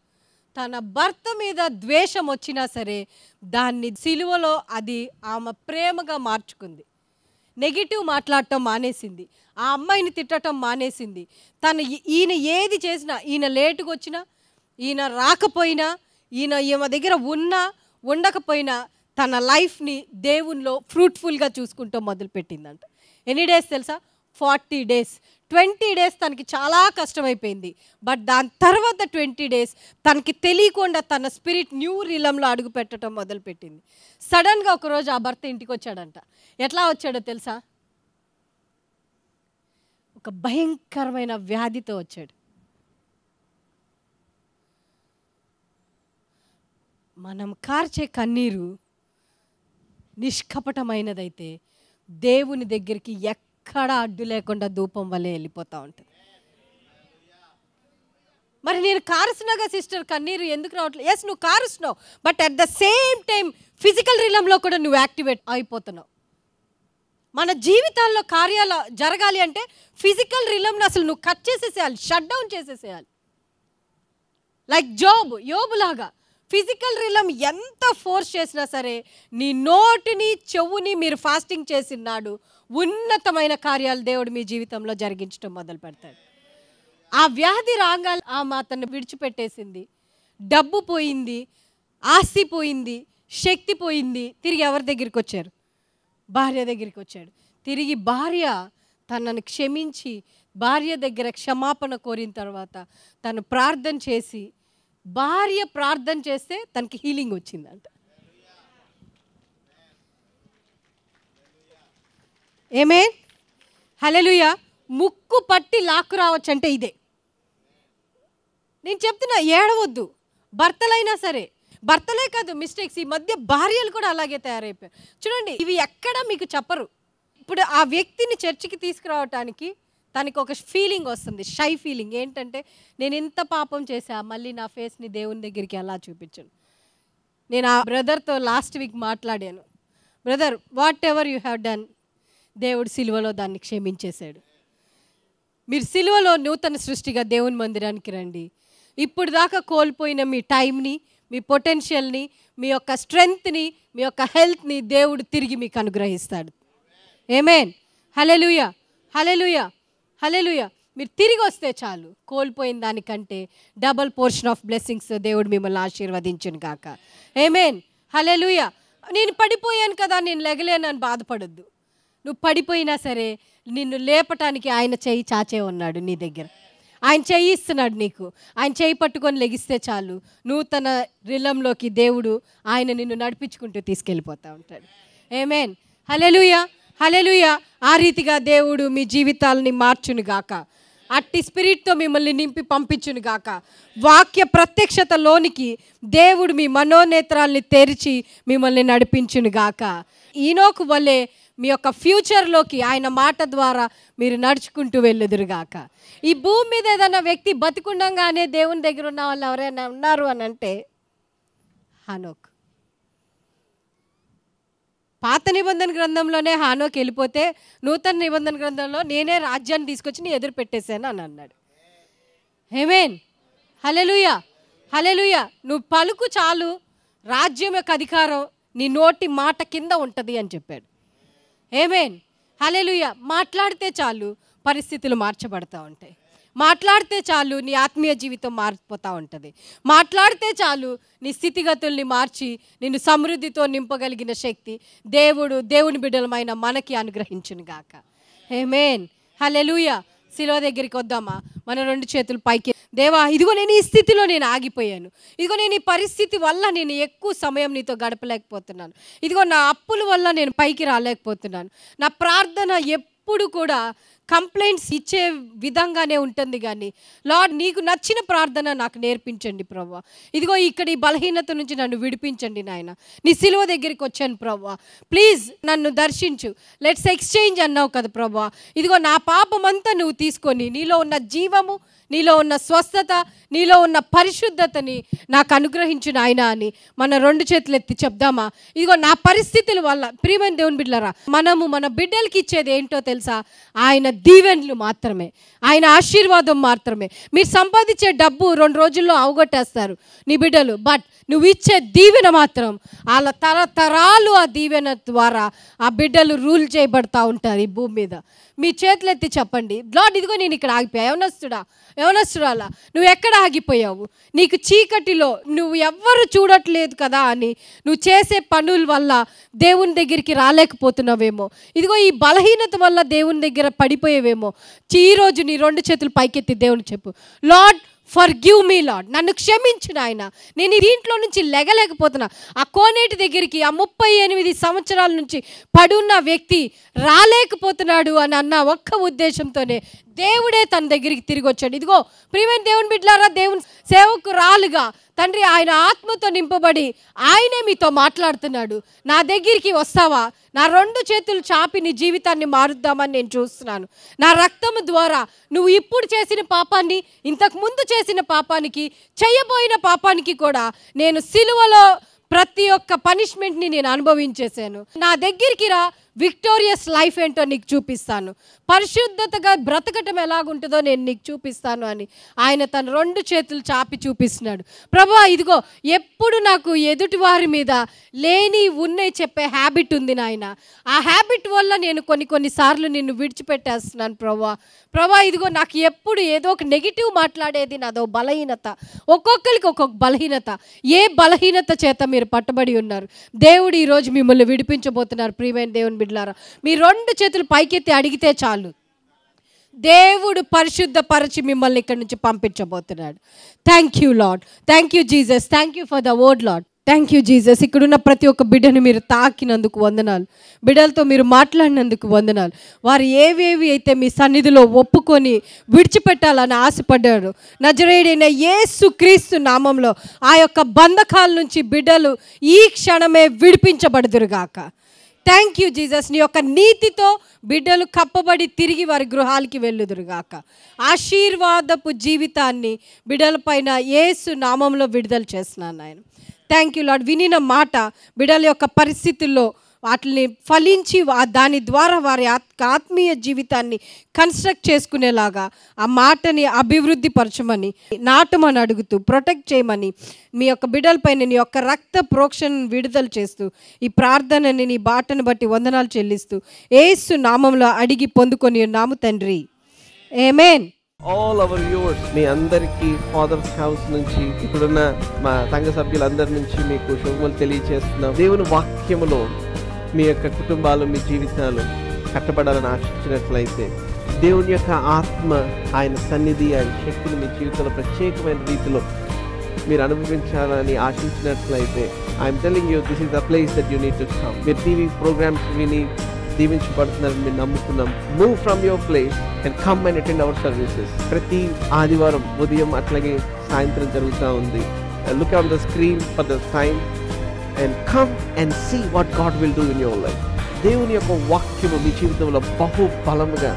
తన భర్త మీద ద్వేషం వచ్చినా సరే దాన్ని సిలువలో అది ఆమె ప్రేమగా మార్చుకుంది. నెగిటివ్ మాట్లాడటం మానేసింది, ఆ అమ్మాయిని తిట్టడం మానేసింది. ఈయన ఏది చేసినా, ఈయన లేటుగా వచ్చినా, ఈయన రాకపోయినా, ఈమె దగ్గర ఉన్నా ఉండకపోయినా తన లైఫ్ని దేవునిలో ఫ్రూట్ఫుల్గా చూసుకుంటూ మొదలుపెట్టిందంట. ఎన్ని డేస్ తెలుసా? 40 days. 20 days తనకి చాలా కష్టమైపోయింది. బట్ దాని తర్వాత 20 days తనకి తెలియకుండా తన స్పిరిట్ న్యూ రిలంలో అడుగు పెట్టడం మొదలుపెట్టింది. సడన్గా ఒకరోజు ఆ భర్త ఇంటికి వచ్చాడంట. ఎట్లా వచ్చాడో తెలుసా? ఒక భయంకరమైన వ్యాధితో వచ్చాడు. మనం కార్చే కన్నీరు నిష్కపటమైనదైతే దేవుని దగ్గరికి ఎక్కడ అడ్డు లేకుండా ధూపం వల్లే వెళ్ళిపోతూ ఉంటుంది. మరి నేను కారుస్తున్నాగా సిస్టర్, కన్నీరు ఎందుకు రావట్లేదు? ఎస్, నువ్వు కారుస్తున్నావు, but at the same time physical రిలంలో కూడా నువ్వు యాక్టివేట్ అయిపోతున్నావు. మన జీవితాల్లో కార్యాలు జరగాలి అంటే ఫిజికల్ రిలంను అసలు నువ్వు కట్ చేసేసేయాలి, షట్ డౌన్ చేసేసేయాలి. లైక్ యోబులాగా ఫిజికల్ రిలం ఎంత ఫోర్స్ చేసినా సరే నీ నోటిని చెవుని మీరు ఫాస్టింగ్ చేసినాడు ఉన్నతమైన కార్యాలు దేవుడు మీ జీవితంలో జరిగించడం మొదలు పెడతాడు. ఆ వ్యాధి రాగాలు ఆమె అతన్ని విడిచిపెట్టేసింది. డబ్బు పోయింది, ఆస్తి పోయింది, శక్తి పోయింది. తిరిగి ఎవరి దగ్గరికి వచ్చారు? భార్య దగ్గరికి వచ్చాడు. తిరిగి భార్య తనను క్షమించి భార్య దగ్గర క్షమాపణ కోరిన తర్వాత తను ప్రార్థన చేసి, భార్య ప్రార్థన చేస్తే తనకి హీలింగ్ వచ్చిందంట. ఏమే హల్లెలూయా. ముక్కు పట్టి లాక్కు రావచ్చు అంటే ఇదే. నేను చెప్తున్నా, ఏడవద్దు. భర్తలైనా సరే, భర్తలే కాదు మిస్టేక్స్, ఈ మధ్య భార్యలు కూడా అలాగే తయారైపోయారు. చూడండి, ఇవి ఎక్కడ మీకు చెప్పరు. ఇప్పుడు ఆ వ్యక్తిని చర్చికి తీసుకురావటానికి తనకి ఒక ఫీలింగ్ వస్తుంది, షై ఫీలింగ్. ఏంటంటే నేను ఎంత పాపం చేశా, మళ్ళీ నా ఫేస్ని దేవుని దగ్గరికి ఎలా చూపించను. నేను ఆ బ్రదర్తో లాస్ట్ వీక్ మాట్లాడాను. Brother, what ever you have done, దేవుడు సిలువలో దాన్ని క్షమించేశాడు. మీరు సిలువలో నూతన సృష్టిగా దేవుని మందిరానికి రండి. ఇప్పుడు దాకా కోల్పోయిన మీ టైంని, మీ పొటెన్షియల్ని, మీ యొక్క స్ట్రెంగ్త్ని, మీ యొక్క హెల్త్ని దేవుడు తిరిగి మీకు అనుగ్రహిస్తాడు. ఆమేన్. హల్లెలూయా, హల్లెలూయా, హల్లెలూయా. మీరు తిరిగి వస్తే చాలు, కోల్పోయిన దానికంటే డబల్ పోర్షన్ ఆఫ్ బ్లెస్సింగ్స్ దేవుడు మిమ్మల్ని ఆశీర్వదించును గాక. ఆమేన్. హల్లెలూయా. నేను పడిపోయాను కదా, నేను లెగలేనని బాధపడొద్దు. నువ్వు పడిపోయినా సరే నిన్ను లేపటానికి ఆయన చెయ్యి చాచే ఉన్నాడు నీ దగ్గర. ఆయన చెయ్యి ఇస్తున్నాడు నీకు. ఆయన చెయ్యి పట్టుకొని లెగిస్తే చాలు, నూతన రిలంలోకి దేవుడు ఆయన నిన్ను నడిపించుకుంటూ తీసుకెళ్ళిపోతూ ఉంటాడు. ఆమేన్. హల్లెలూయా, హల్లెలూయా. ఆ రీతిగా దేవుడు మీ జీవితాలని మార్చును గాక. అట్టి స్పిరిట్తో మిమ్మల్ని నింపి పంపించును గాక. వాక్య ప్రత్యక్షతలోనికి దేవుడు మీ మనోనేత్రాల్ని తెరిచి మిమ్మల్ని నడిపించును గాక. ఈనోకు వలె మీ యొక్క ఫ్యూచర్లోకి ఆయన మాట ద్వారా మీరు నడుచుకుంటూ వెళ్ళుదురుగాక. ఈ భూమి మీద ఏదైనా వ్యక్తి బతికుండగానే దేవుని దగ్గర ఉన్న వాళ్ళు ఎవరైనా ఉన్నారు అని అంటే హానోక్. పాత నిబంధన గ్రంథంలోనే హానోక్ వెళ్ళిపోతే నూతన నిబంధన గ్రంథంలో నేనే రాజ్యాన్ని తీసుకొచ్చి నీ ఎదురు పెట్టేశాను అని అన్నాడు. ఆమేన్. Hallelujah, hallelujah. నువ్వు పలుకు చాలు, రాజ్యం యొక్క అధికారం నీ నోటి మాట కింద ఉంటుంది అని చెప్పాడు. ఆమేన్. హల్లెలూయా. మాట్లాడితే చాలు పరిస్థితులు మార్చబడతా ఉంటాయి. మాట్లాడితే చాలు నీ ఆత్మీయ జీవితం మారిపోతూ ఉంటుంది. మాట్లాడితే చాలు నీ స్థితిగతుల్ని మార్చి నిన్ను సమృద్ధితో నింపగలిగిన శక్తి దేవుని బిడ్డలమైన మనకి అనుగ్రహించును గాక. ఆమేన్. హల్లెలూయా. శిలువ దగ్గరికి వద్దామా? మన రెండు చేతులు పైకి. దేవా, ఇదిగో నేను ఈ స్థితిలో నేను ఆగిపోయాను. ఇదిగో నేను ఈ పరిస్థితి వల్ల నేను ఎక్కువ సమయం నీతో గడపలేకపోతున్నాను. ఇదిగో నా అప్పుల వల్ల నేను పైకి రాలేకపోతున్నాను. నా ప్రార్థన ఎప్పుడు కూడా కంప్లైంట్స్ ఇచ్చే విధంగానే ఉంటుంది. కానీ లార్డ్, నీకు నచ్చిన ప్రార్థన నాకు నేర్పించండి ప్రభువా. ఇదిగో ఇక్కడ ఈ బలహీనత నుంచి నన్ను విడిపించండి నాయన. నీ సిలువ దగ్గరికి వచ్చాను ప్రభువా, ప్లీజ్ నన్ను దర్శించు. లెట్స్ ఎక్స్చేంజ్ అన్నావు కదా ప్రభువా. ఇదిగో నా పాపమంతా నువ్వు తీసుకొని నీలో ఉన్న జీవము, నీలో ఉన్న స్వస్థత, నీలో ఉన్న పరిశుద్ధతని నాకు అనుగ్రహించు నాయన అని మన రెండు చేతులు ఎత్తి చెప్దామా? ఇదిగో నా పరిస్థితుల వల్ల, ప్రియమైన దేవుని బిడ్డలారా, మనము మన బిడ్డలకి ఇచ్చేది ఏంటో తెలుసా? ఆయన దీవెనలు మాత్రమే, ఆయన ఆశీర్వాదం మాత్రమే. మీరు సంపాదించే డబ్బు 2 రోజుల్లో అవగొట్టేస్తారు నీ బిడ్డలు. బట్ నువ్వు ఇచ్చే దీవెన మాత్రం వాళ్ళ తరతరాలు ఆ దీవెన ద్వారా ఆ బిడ్డలు రూల్ చేయబడతా ఉంటారు ఈ భూమి మీద. మీ చేతులు ఎత్తి చెప్పండి, లార్డ్ ఇదిగో నేను ఇక్కడ ఆగిపోయా. యవనస్తుడాలా, నువ్వు ఎక్కడ ఆగిపోయావు? నీకు చీకటిలో నువ్వు ఎవ్వరు చూడట్లేదు కదా అని నువ్వు చేసే పనుల వల్ల దేవుని దగ్గరికి రాలేకపోతున్నావేమో. ఇదిగో ఈ బలహీనత వల్ల దేవుని దగ్గర పడిపోయేవేమో. ఈరోజు నీ 2 చేతులు పైకెత్తి దేవుని చెప్పు, లార్డ్ ఫర్గివ్ మీ లార్డ్, నన్ను క్షమించు నాయన. నేను ఈ దీంట్లో నుంచి లెగలేకపోతున్నా. ఆ కోనేటి దగ్గరికి ఆ 38 సంవత్సరాల నుంచి పడున్న వ్యక్తి రాలేకపోతున్నాడు అని అన్న ఒక్క ఉద్దేశంతోనే దేవుడే తన దగ్గరికి తిరిగి వచ్చాడు. ఇదిగో ప్రియమైన దేవుని బిడ్డలారా, దేవుని సేవకురాలుగా తండ్రి ఆయన ఆత్మతో నింపబడి ఆయనే మీతో మాట్లాడుతున్నాడు. నా దగ్గరికి వస్తావా? నా 2 చేతులు చాపి నీ జీవితాన్ని మారుద్దామని నేను చూస్తున్నాను. నా రక్తము ద్వారా నువ్వు ఇప్పుడు చేసిన పాపాన్ని, ఇంతకు ముందు చేసిన పాపానికి, చేయబోయిన పాపానికి కూడా నేను సిలువలో ప్రతి ఒక్క పనిష్మెంట్ని నేను అనుభవించేశాను. నా దగ్గరికి రా, విక్టోరియస్ లైఫ్ ఏంటో నీకు చూపిస్తాను, పరిశుద్ధతగా బ్రతకటం ఎలాగుంటుందో నేను నీకు చూపిస్తాను అని ఆయన తన 2 చేతులు చాపి చూపిస్తున్నాడు. ప్రభువా, ఇదిగో ఎప్పుడు నాకు ఎదుటి వారి మీద లేని ఉన్నాయి చెప్పే హ్యాబిట్ ఉంది నాయన. ఆ హ్యాబిట్ వల్ల నేను కొన్నిసార్లు నిన్ను విడిచిపెట్టేస్తున్నాను ప్రభువా. ప్రభువా, ఇదిగో నాకు ఎప్పుడు ఏదో ఒక నెగిటివ్ మాట్లాడేది నాదో బలహీనత. ఒక్కొక్కరికి ఒక్కొక్క బలహీనత. ఏ బలహీనత చేత మీరు పట్టబడి ఉన్నారు? దేవుడు ఈరోజు మిమ్మల్ని విడిపించబోతున్నారు. ప్రియమైన దేవుని బిడ్డలారా, మీ 2 చేతులు పైకెత్తి అడిగితే చాలు, దేవుడు పరిశుద్ధపరచి మిమ్మల్ని ఇక్కడి నుంచి పంపించబోతున్నాడు. Thank you Lord, thank you Jesus, thank you for the word Lord. Thank you Jesus. ఇక్కడున్న ప్రతి ఒక్క బిడ్డను మీరు తాకినందుకు వందనాలు, బిడ్డలతో మీరు మాట్లాడినందుకు వందనాలు. వారు ఏవేవి అయితే మీ సన్నిధిలో ఒప్పుకొని విడిచిపెట్టాలని ఆశపడ్డాడు, నజరేయుడైన యేసు క్రీస్తు నామంలో ఆ యొక్క బంధకాల నుంచి బిడ్డలు ఈ క్షణమే విడిపించబడుదురుగాక. Thank you Jesus. నీ యొక్క నీతితో బిడ్డలు కప్పబడి తిరిగి వారి గృహాలకి వెళ్ళుదురుగాక. ఆశీర్వాదపు జీవితాన్ని బిడ్డల పైన యేసు నామంలో విడుదల చేస్తున్నాను ఆయన. Thank you lord. వినిన మాట బిడ్డల యొక్క పరిస్థితుల్లో వాటిని ఫలించి దాని ద్వారా వారి ఆత్మీయ జీవితాన్ని కన్స్ట్రక్ట్ చేసుకునేలాగా ఆ మాటని అభివృద్ధి పరచమని, నాటమని అడుగుతూ, ప్రొటెక్ట్ చేయమని మీ యొక్క బిడ్డలపైన నీ యొక్క రక్త ప్రోక్షణను విడుదల చేస్తూ ఈ ప్రార్థనని నీ బాటను బట్టి వందనాలు చెల్లిస్తూ యేసు నామంలో అడిగి పొందుకొని ఉన్నాము తండ్రి. ఆమేన్. ఆల్ అవర్ వ్యూవర్స్, మీ అందరికీ ఫాదర్స్ హౌస్ నుంచి, ఇప్పుడున్న మా సంఘ సభ్యులందరి నుంచి మీకు శుభములు తెలియజేస్తున్నాం. దేవుని వాక్యములో మీ యొక్క కుటుంబాలు, మీ జీవితాలు కట్టబడాలని ఆశించినట్లయితే, దేవుని యొక్క ఆత్మ, ఆయన సన్నిధి, ఆయన శక్తిని మీ జీవితంలో ప్రత్యేకమైన రీతిలో మీరు అనుభవించాలని ఆశించినట్లయితే, I'm telling you, this is the place that you need to come. మీరు టీవీ ప్రోగ్రామ్స్ విని దీవించబడుతున్నారని మేము నమ్ముతున్నాం. Move from your place and come and attend our services. ప్రతి ఆదివారం ఉదయం అట్లాగే సాయంత్రం జరుగుతూ ఉంది. Look on the screen for the time and come and see what God will do in your life. దేవుని యొక్క వాక్యము మీ జీవితంలో బహు బలముగా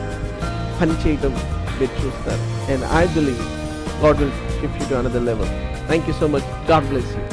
పనిచేయడం మీరు చూస్తారు. And I believe God will shift you to another level. Thank you so much. God bless you.